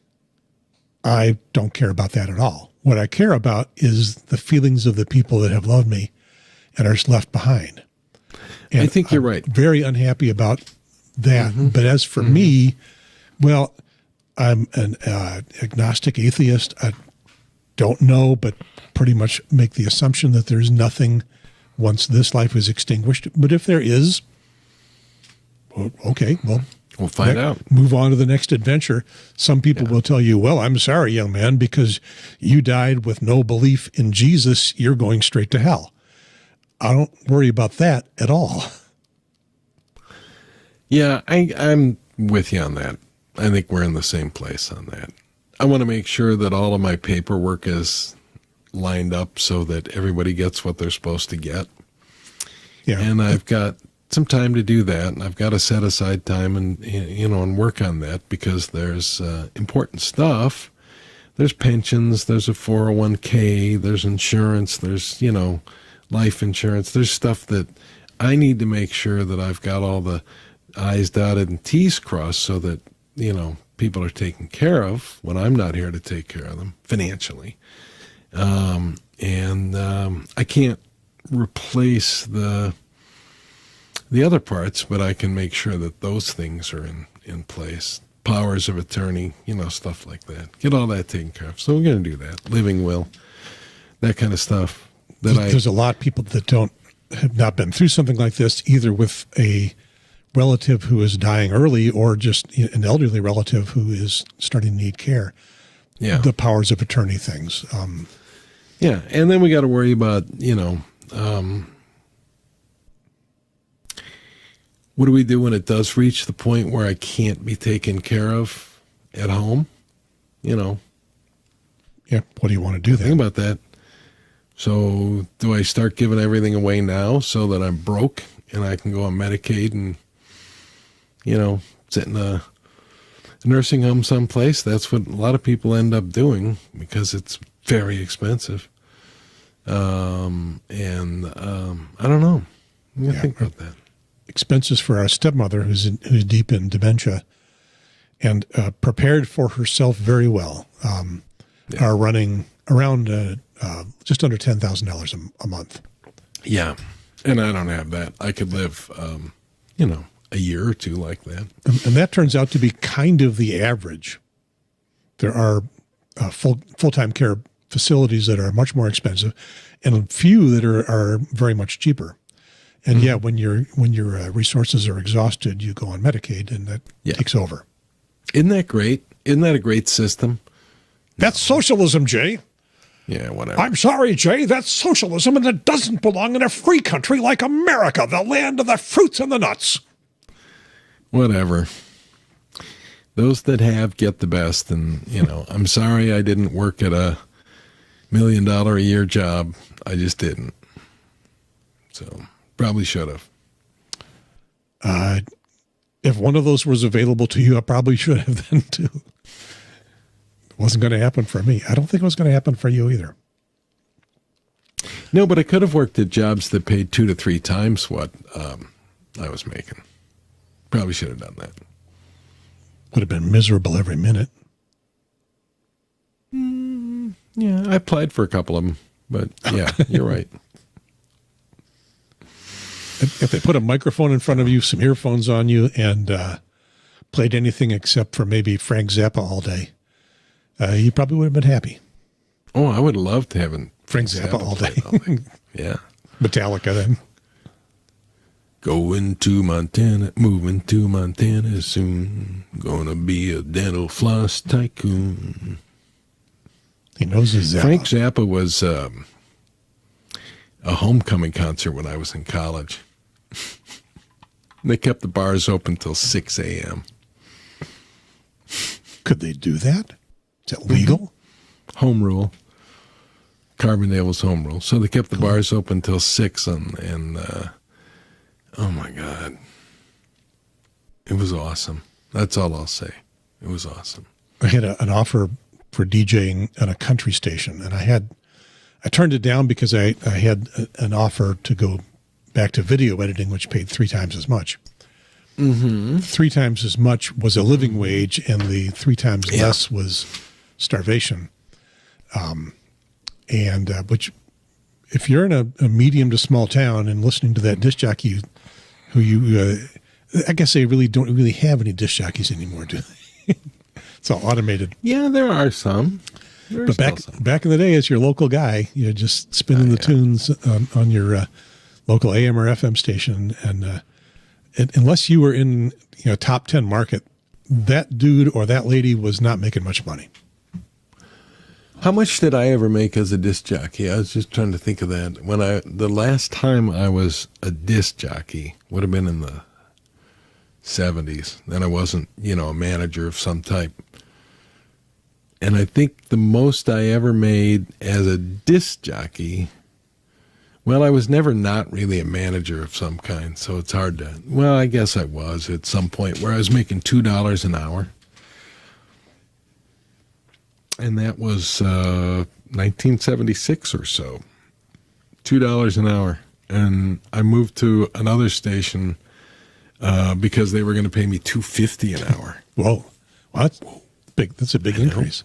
I don't care about that at all. What I care about is the feelings of the people that have loved me and are left behind. And I think you're right. Very unhappy about that. But as for me, well, I'm an agnostic atheist. I don't know, but pretty much make the assumption that there's nothing once this life is extinguished. But if there is, okay, well, we'll find out. Move on to the next adventure. Some people will tell you, well, I'm sorry, young man, because you died with no belief in Jesus, you're going straight to hell. I don't worry about that at all. Yeah, I'm with you on that. I think we're in the same place on that. I want to make sure that all of my paperwork is lined up so that everybody gets what they're supposed to get. Yeah. And I've got some time to do that, and I've got to set aside time and work on that, because there's important stuff. There's pensions, there's a 401k, there's insurance, there's, life insurance. There's stuff that I need to make sure that I've got all the I's dotted and T's crossed so that, people are taken care of when I'm not here to take care of them financially. I can't replace the other parts, but I can make sure that those things are in place. Powers of attorney, stuff like that. Get all that taken care of. So we're going to do that. Living will, that kind of stuff. There's a lot of people that have not been through something like this, either with a relative who is dying early or just an elderly relative who is starting to need care. Yeah. The powers of attorney things. Yeah. And then we got to worry about, what do we do when it does reach the point where I can't be taken care of at home? Yeah. What do you want to do then? Think about that. So do I start giving everything away now so that I'm broke and I can go on Medicaid and, sit in a nursing home someplace? That's what a lot of people end up doing because it's very expensive. I don't know. Think about that. Expenses for our stepmother who's deep in dementia and prepared for herself very well are running around just under $10,000 a month. Yeah. And I don't have that. I could live, a year or two like that. And that turns out to be kind of the average. There are full-time care facilities that are much more expensive and a few that are very much cheaper. And when your resources are exhausted, you go on Medicaid and that takes over. Isn't that great? Isn't that a great system? That's socialism, Jay. Yeah, whatever. I'm sorry, Jay, that's socialism, and it doesn't belong in a free country like America, the land of the fruits and the nuts. Whatever. Those that have get the best, and, I'm sorry I didn't work at a $1 million a year job. I just didn't. So, probably should have. If one of those was available to you, I probably should have then, too. It wasn't going to happen for me. I don't think it was going to happen for you either. No, but I could have worked at jobs that paid 2 to 3 times what I was making. Probably should have done that. Would have been miserable every minute. Yeah, I applied for a couple of them, but yeah, you're right. If they put a microphone in front of you, some earphones on you, and played anything except for maybe Frank Zappa all day, you probably would have been happy. Oh, I would love to have Frank Zappa all day. Yeah. Metallica then. Going to Montana, moving to Montana soon. Gonna be a dental floss tycoon. He knows his Zappa. Frank Zappa was a homecoming concert when I was in college. They kept the bars open till 6 a.m. Could they do that? Is that legal? Home rule. Carbondale was home rule. So they kept the bars open till 6 and oh my God. It was awesome. That's all I'll say. It was awesome. I had an offer for DJing on a country station, and I turned it down because I had an offer to go back to video editing, which paid 3 times as much. Mm-hmm. 3 times as much was a living wage, and the 3 times less was starvation. Which, if you're in a medium to small town and listening to that disc jockey, who I guess they really don't really have any disc jockeys anymore, do they? It's all automated. Yeah, there are some. But back in the day, as your local guy, you're just spinning the tunes on your local AM or FM station, and unless you were in top 10 market, that dude or that lady was not making much money. How much did I ever make as a disc jockey? I was just trying to think of that. The last time I was a disc jockey would have been in the 70s. Then I wasn't, a manager of some type. And I think the most I ever made as a disc jockey, well, I was never not really a manager of some kind, so it's hard to, well, I guess I was at some point where I was making $2 an hour. And that was 1976 or so, $2 an hour. And I moved to another station because they were going to pay me $2.50 an hour. Whoa, well, that's big. That's a big increase.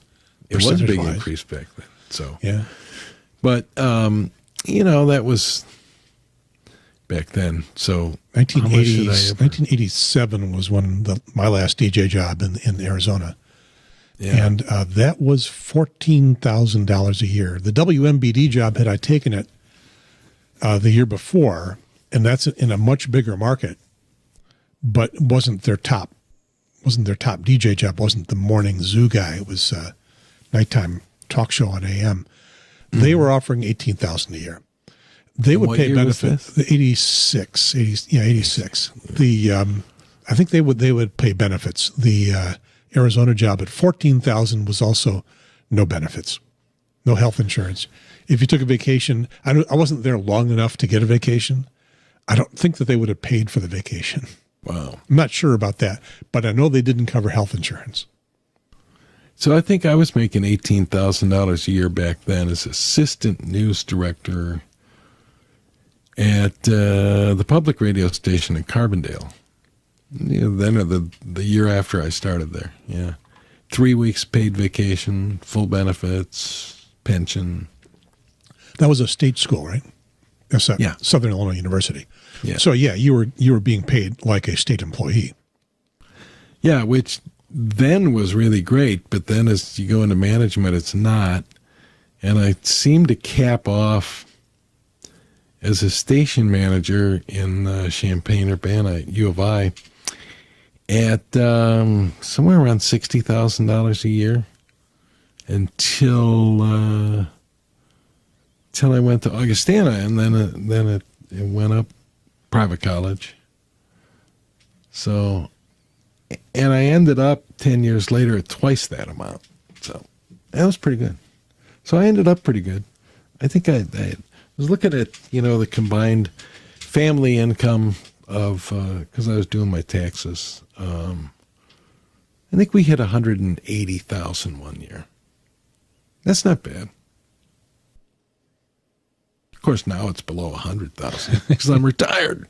It was a big increase back then. So yeah, but that was back then. So 1987 was when my last DJ job in Arizona. Yeah. And that was $14,000 a year. The WMBD job, had I taken it the year before, and that's in a much bigger market, but wasn't their top DJ job, wasn't the morning zoo guy. It was a nighttime talk show on AM. Mm-hmm. They were offering $18,000 a year. They would pay benefits. 86. I think they would pay benefits. The Arizona job at $14,000 was also no benefits, no health insurance. If you took a vacation, I wasn't there long enough to get a vacation. I don't think that they would have paid for the vacation. Wow. I'm not sure about that, but I know they didn't cover health insurance. So I think I was making $18,000 a year back then as assistant news director at the public radio station in Carbondale. Then the year after I started there, 3 weeks paid vacation, full benefits, pension. That was a state school, right? Yeah, Southern Illinois University. Yeah. So you were being paid like a state employee. Yeah, which then was really great, but then as you go into management, it's not. And I seemed to cap off as a station manager in Champaign-Urbana at U of I at somewhere around $60,000 a year until I went to Augustana, and then it went up private college. So, and I ended up 10 years later at twice that amount. So that was pretty good. So I ended up pretty good. I think I was looking at, the combined family income of, because I was doing my taxes. I think we hit $180,000 one year. That's not bad. Of course, now it's below $100,000 because I'm retired.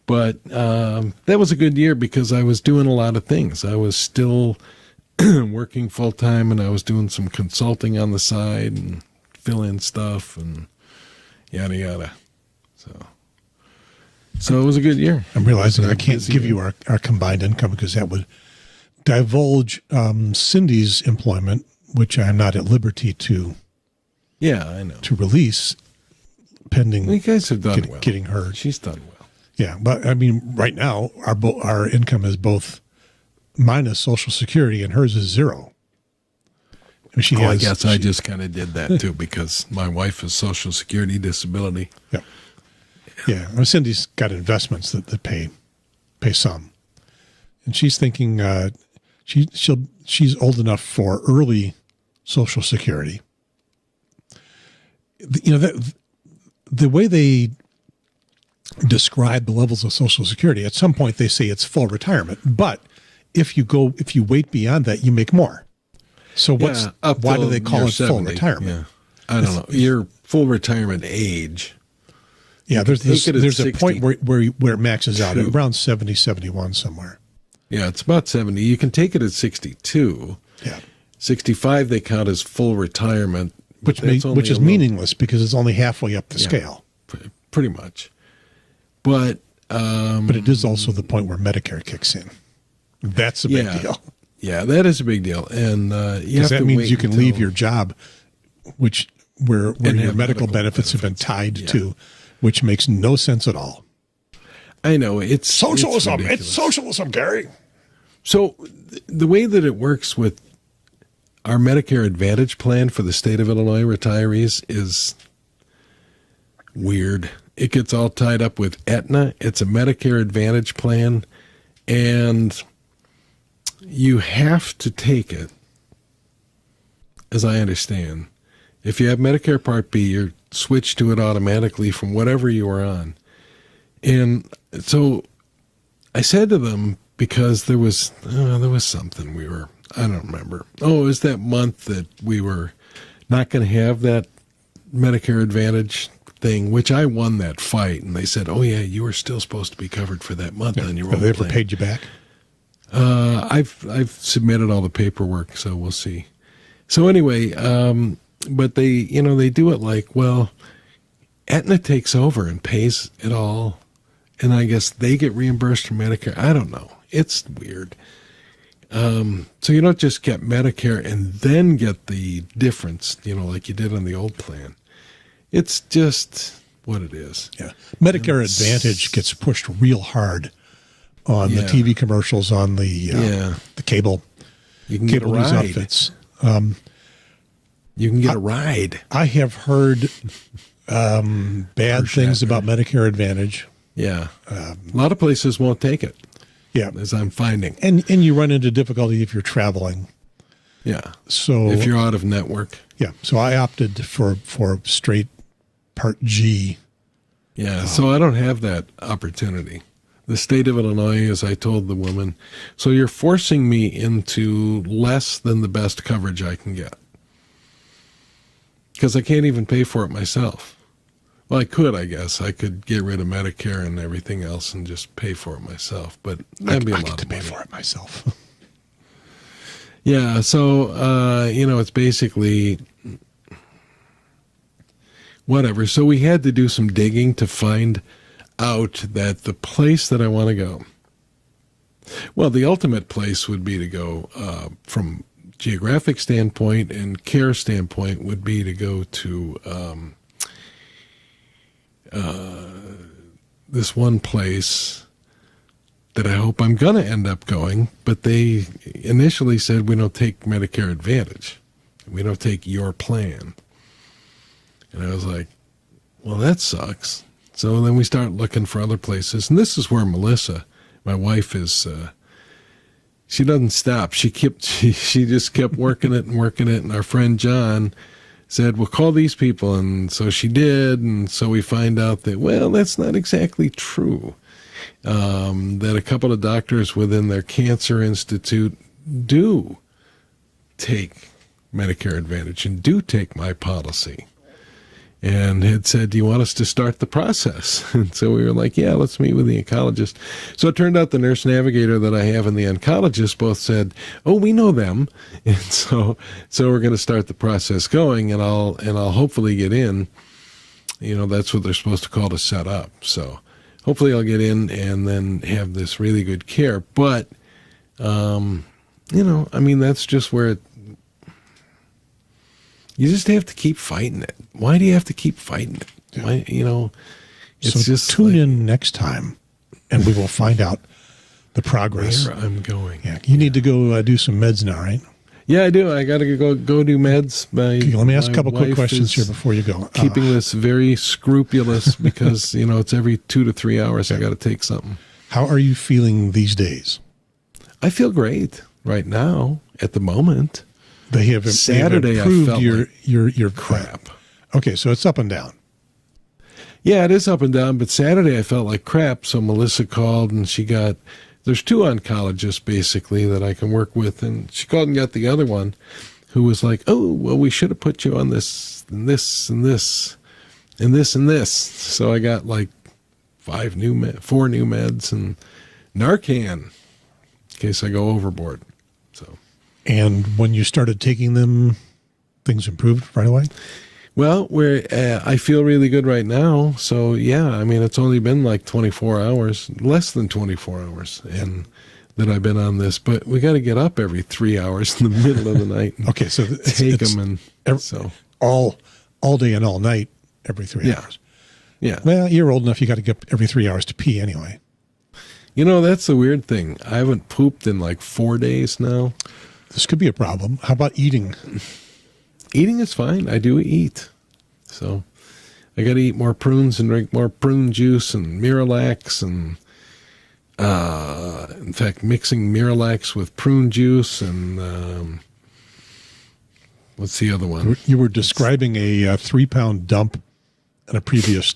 But that was a good year because I was doing a lot of things. I was still working full time, and I was doing some consulting on the side and fill in stuff and yada yada. So it was a good year. I'm realizing I can't give you our combined income because that would divulge Cindy's employment, which I'm not at liberty to. Yeah, I know. To release, pending. You guys have done well. Getting her. She's done well. Yeah, but I mean, right now our income is both minus Social Security, and hers is zero. I guess I just kind of did that too because my wife is Social Security disability. Yeah. Yeah, well, Cindy's got investments that pay some, and she's thinking she's old enough for early Social Security. The way they describe the levels of Social Security, at some point they say it's full retirement, but if you wait beyond that, you make more. So why do they call it 70, full retirement? Yeah. I don't know. Your full retirement age Yeah, there's a point where it maxes out at around 70, 71 somewhere. Yeah, it's about 70. You can take it at 62. Yeah. 65 they count as full retirement. Which is meaningless because it's only halfway up the scale. Pretty much. But it is also the point where Medicare kicks in. That's a big deal. Yeah, that is a big deal. And that means you can leave your job, where your medical benefits have been tied to, which makes no sense at all. I know. It's socialism. It's socialism, Gary. So the way that it works with our Medicare Advantage plan for the state of Illinois retirees is weird. It gets all tied up with Aetna. It's a Medicare Advantage plan, and you have to take it, as I understand. If you have Medicare Part B, you're switched to it automatically from whatever you were on. And so I said to them, because there was something I don't remember. Oh, it was that month that we were not going to have that Medicare Advantage thing, which I won that fight. And they said, oh, yeah, you were still supposed to be covered for that month on your own plan. Have they ever paid you back? I've submitted all the paperwork, so we'll see. So anyway, but they do it like, well, Aetna takes over and pays it all. And I guess they get reimbursed from Medicare. I don't know. It's weird. So you don't just get Medicare and then get the difference, like you did on the old plan. It's just what it is. Yeah. Medicare Advantage gets pushed real hard on the TV commercials, on the cable. You can get a ride. Outfits. You can get a ride. I have heard bad things about Medicare Advantage. Yeah. A lot of places won't take it. Yeah. As I'm finding. And you run into difficulty if you're traveling. Yeah. So if you're out of network. Yeah. So I opted for straight Part G. Yeah. So I don't have that opportunity. The state of Illinois, as I told the woman, so you're forcing me into less than the best coverage I can get. Because I can't even pay for it myself. Well, I could, I guess. I could get rid of Medicare and everything else and just pay for it myself. But that'd be a lot of money. I pay for it myself. Yeah, so, it's basically whatever. So we had to do some digging to find out that the place that I want to go, well, the ultimate place would be to go from geographic standpoint and care standpoint would be to go to this one place that I hope I'm going to end up going, but they initially said we don't take Medicare Advantage. We don't take your plan. And I was like, well, that sucks. So then we start looking for other places. And this is where Melissa, my wife, is, she doesn't stop. She just kept working it. And our friend John said, well, call these people. And so she did. And so we find out that, well, that's not exactly true. That a couple of doctors within their cancer institute do take Medicare Advantage and do take my policy. And had said, do you want us to start the process? And so we were like, yeah, let's meet with the oncologist. So it turned out the nurse navigator that I have and the oncologist both said, oh, we know them. And so we're going to start the process going, and I'll hopefully get in. That's what they're supposed to call to set up. So hopefully I'll get in and then have this really good care. But, that's just where you just have to keep fighting it. Why do you have to keep fighting it? Yeah. Why, it's so just tune in next time, and we will find out the progress. Where I'm going. Yeah, you need to go do some meds now, right? Yeah, I do. I got to go do meds. Okay, let me ask a couple quick questions here before you go. Keeping this very scrupulous because it's every 2 to 3 hours I got to take something. How are you feeling these days? I feel great right now at the moment. They have Saturday. Improved I felt your crap. Okay, so it's up and down. Yeah, it is up and down. But Saturday I felt like crap. So Melissa called and there's 2 oncologists basically that I can work with, and she called and got the other one, who was like, "Oh, well, we should have put you on this and this and this." and this and this. So I got like 4 new meds and Narcan in case I go overboard. So, and when you started taking them, things improved right away? Well, I feel really good right now. So, yeah, I mean, it's only been like 24 hours, less than 24 hours, and that I've been on this. But we got to get up every 3 hours in the middle of the night. And okay, so take them all day and all night every 3 hours. Yeah. Well, you're old enough. You got to get up every 3 hours to pee anyway. You know, that's the weird thing. I haven't pooped in like 4 days now. This could be a problem. How about eating? Eating is fine. I do eat. So I got to eat more prunes and drink more prune juice and Miralax and, in fact, mixing Miralax with prune juice and, what's the other one? You were describing a 3-pound dump in a previous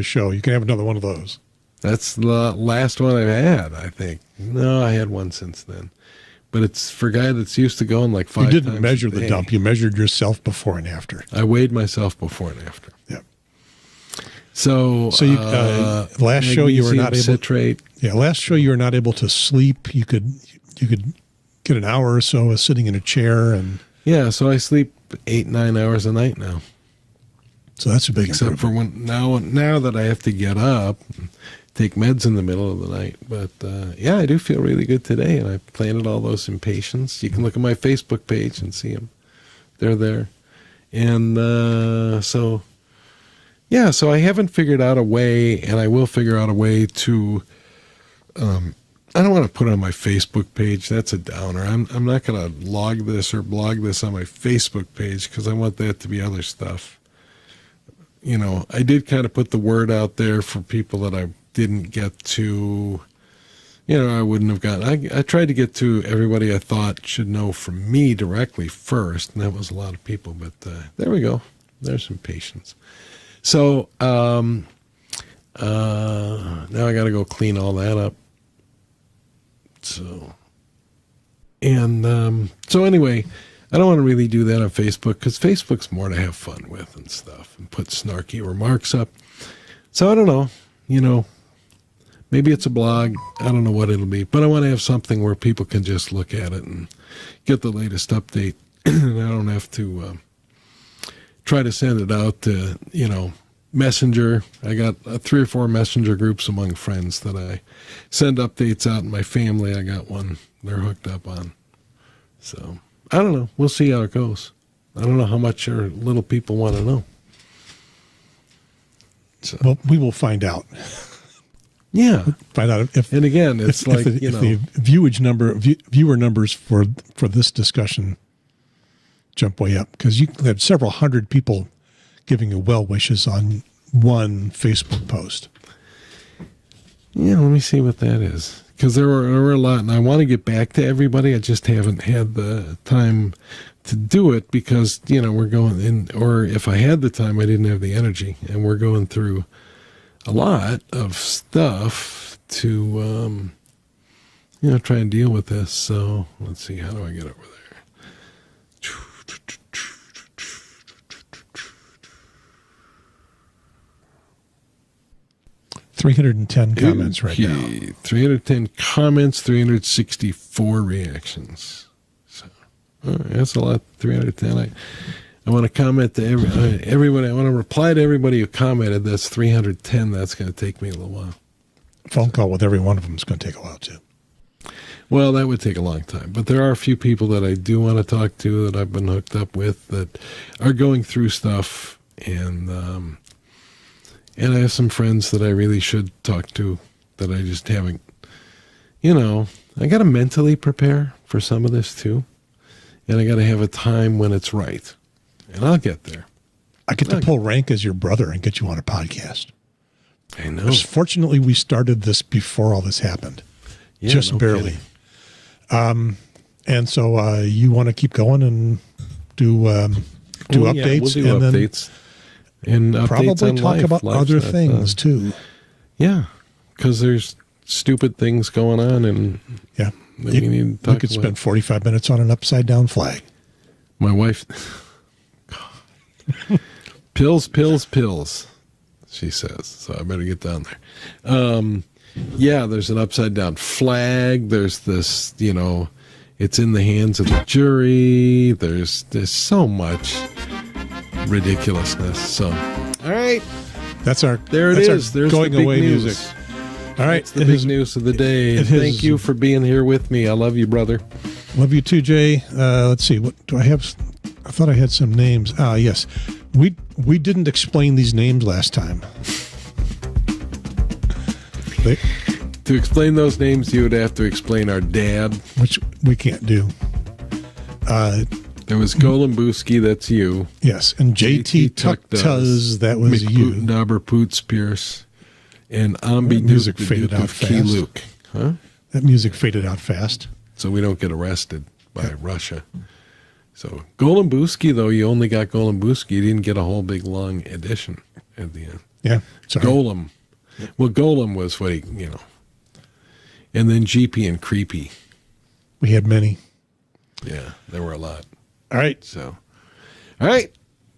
show. You can have another one of those. That's the last one I've had, I think. No, I had one since then. But it's for a guy that's used to going like 5 times a day. You didn't measure the dump. You measured yourself before and after. I weighed myself before and after. Yeah. So you, last show you were not able. Citrate. Yeah, last show you were not able to sleep. You could get an hour or so of sitting in a chair and. Yeah, so I sleep 8-9 hours a night now. So that's a big except for when now that I have to get up. Take meds in the middle of the night. But, yeah, I do feel really good today, and I planted all those in patience. You can look at my Facebook page and see them. They're there. And so I haven't figured out a way, and I will figure out a way to I don't want to put it on my Facebook page. That's a downer. I'm not going to log this or blog this on my Facebook page because I want that to be other stuff. You know, I did kind of put the word out there for people that I didn't get to, I wouldn't have gotten. I tried to get to everybody I thought should know from me directly first, and that was a lot of people. But there we go. There's some patience. So now I got to go clean all that up. So anyway, I don't want to really do that on Facebook because Facebook's more to have fun with and stuff and put snarky remarks up. So I don't know, maybe it's a blog. I don't know what it'll be, but I want to have something where people can just look at it and get the latest update. And I don't have to try to send it out to, Messenger. I got 3 or 4 Messenger groups among friends that I send updates out. In my family, I got one they're hooked up on. So I don't know. We'll see how it goes. I don't know how much our little people want to know. So. Well, we will find out. Yeah. Find out if. And again, it's if the viewer numbers for this discussion jump way up, because you had several hundred people giving you well wishes on one Facebook post. Yeah, let me see what that is. Because there were a lot, and I want to get back to everybody. I just haven't had the time to do it because, we're going in, or if I had the time, I didn't have the energy. And we're going through a lot of stuff to, try and deal with this. So let's see, how do I get over there? 310 comments right now. 310 comments, 364 reactions. So that's a lot. 310. I want to comment to everybody. I want to reply to everybody who commented. That's 310. That's going to take me a little while. Phone call with every one of them is going to take a while too. Well, that would take a long time. But there are a few people that I do want to talk to that I've been hooked up with that are going through stuff, and I have some friends that I really should talk to that I just haven't. I got to mentally prepare for some of this too, and I got to have a time when it's right, and I'll get there. I get to pull rank as your brother and get you on a podcast. I know. Fortunately, we started this before all this happened, just barely. And so you want to keep going and do updates, yeah, we'll do and updates. And probably talk about other things too. Yeah, because there's stupid things going on, and yeah, you could spend 45 minutes on an upside down flag. My wife, Pills, pills, pills, she says. So I better get down there. Yeah, there's an upside down flag. There's this, it's in the hands of the jury. There's so much ridiculousness. So, all right. There it is. There's going the big away news. music. All right. That's the big news of the day. Thank you for being here with me. I love you, brother. Love you too, Jay. Let's see. What do I have? I thought I had some names. Yes. We didn't explain these names last time. To explain those names, you would have to explain our dad. Which we can't do. There was Golembuski, that's you. Yes, and JT Tuktas, that was you. Poots Pierce. And Ambi music faded out fast. Luke. Huh? That music faded out fast. So we don't get arrested by Russia. So Golembuski, though, you only got Golembuski. You didn't get a whole big long edition at the end. Yeah, sorry. Golem. Well, Golem was what he, And then GP and Creepy. We had many. Yeah, there were a lot. All right. So, all right.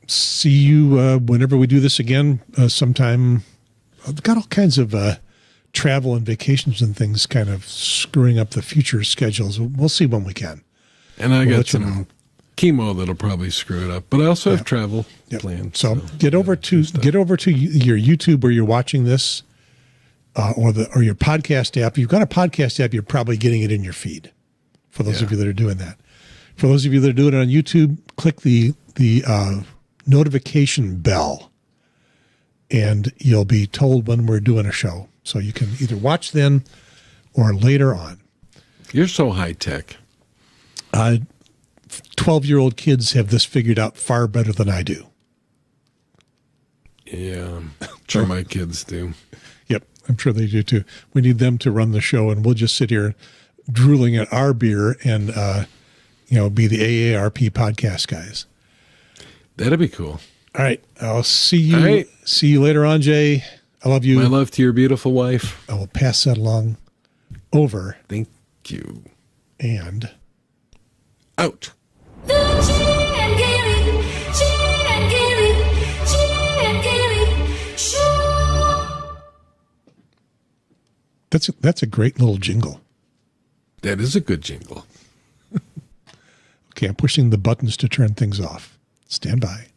See you whenever we do this again sometime. I've got all kinds of travel and vacations and things kind of screwing up the future schedules. We'll see when we can. And I got some chemo that'll probably screw it up, but I also have travel planned. So get over to your YouTube where you're watching this, or your podcast app. If you've got a podcast app, you're probably getting it in your feed. For those of you that are doing that, for those of you that are doing it on YouTube, click the notification bell, and you'll be told when we're doing a show. So you can either watch then or later on. You're so high tech. 12-year-old kids have this figured out far better than I do. Yeah, I'm sure my kids do. Yep, I'm sure they do too. We need them to run the show, and we'll just sit here drooling at our beer and be the AARP podcast guys. That'd be cool. All right, I'll see you. Right. See you later on, Jay. I love you. My love to your beautiful wife. I will pass that along. Over. Thank you. And out. That's a great little jingle. That is a good jingle. Okay, I'm pushing the buttons to turn things off. Stand by.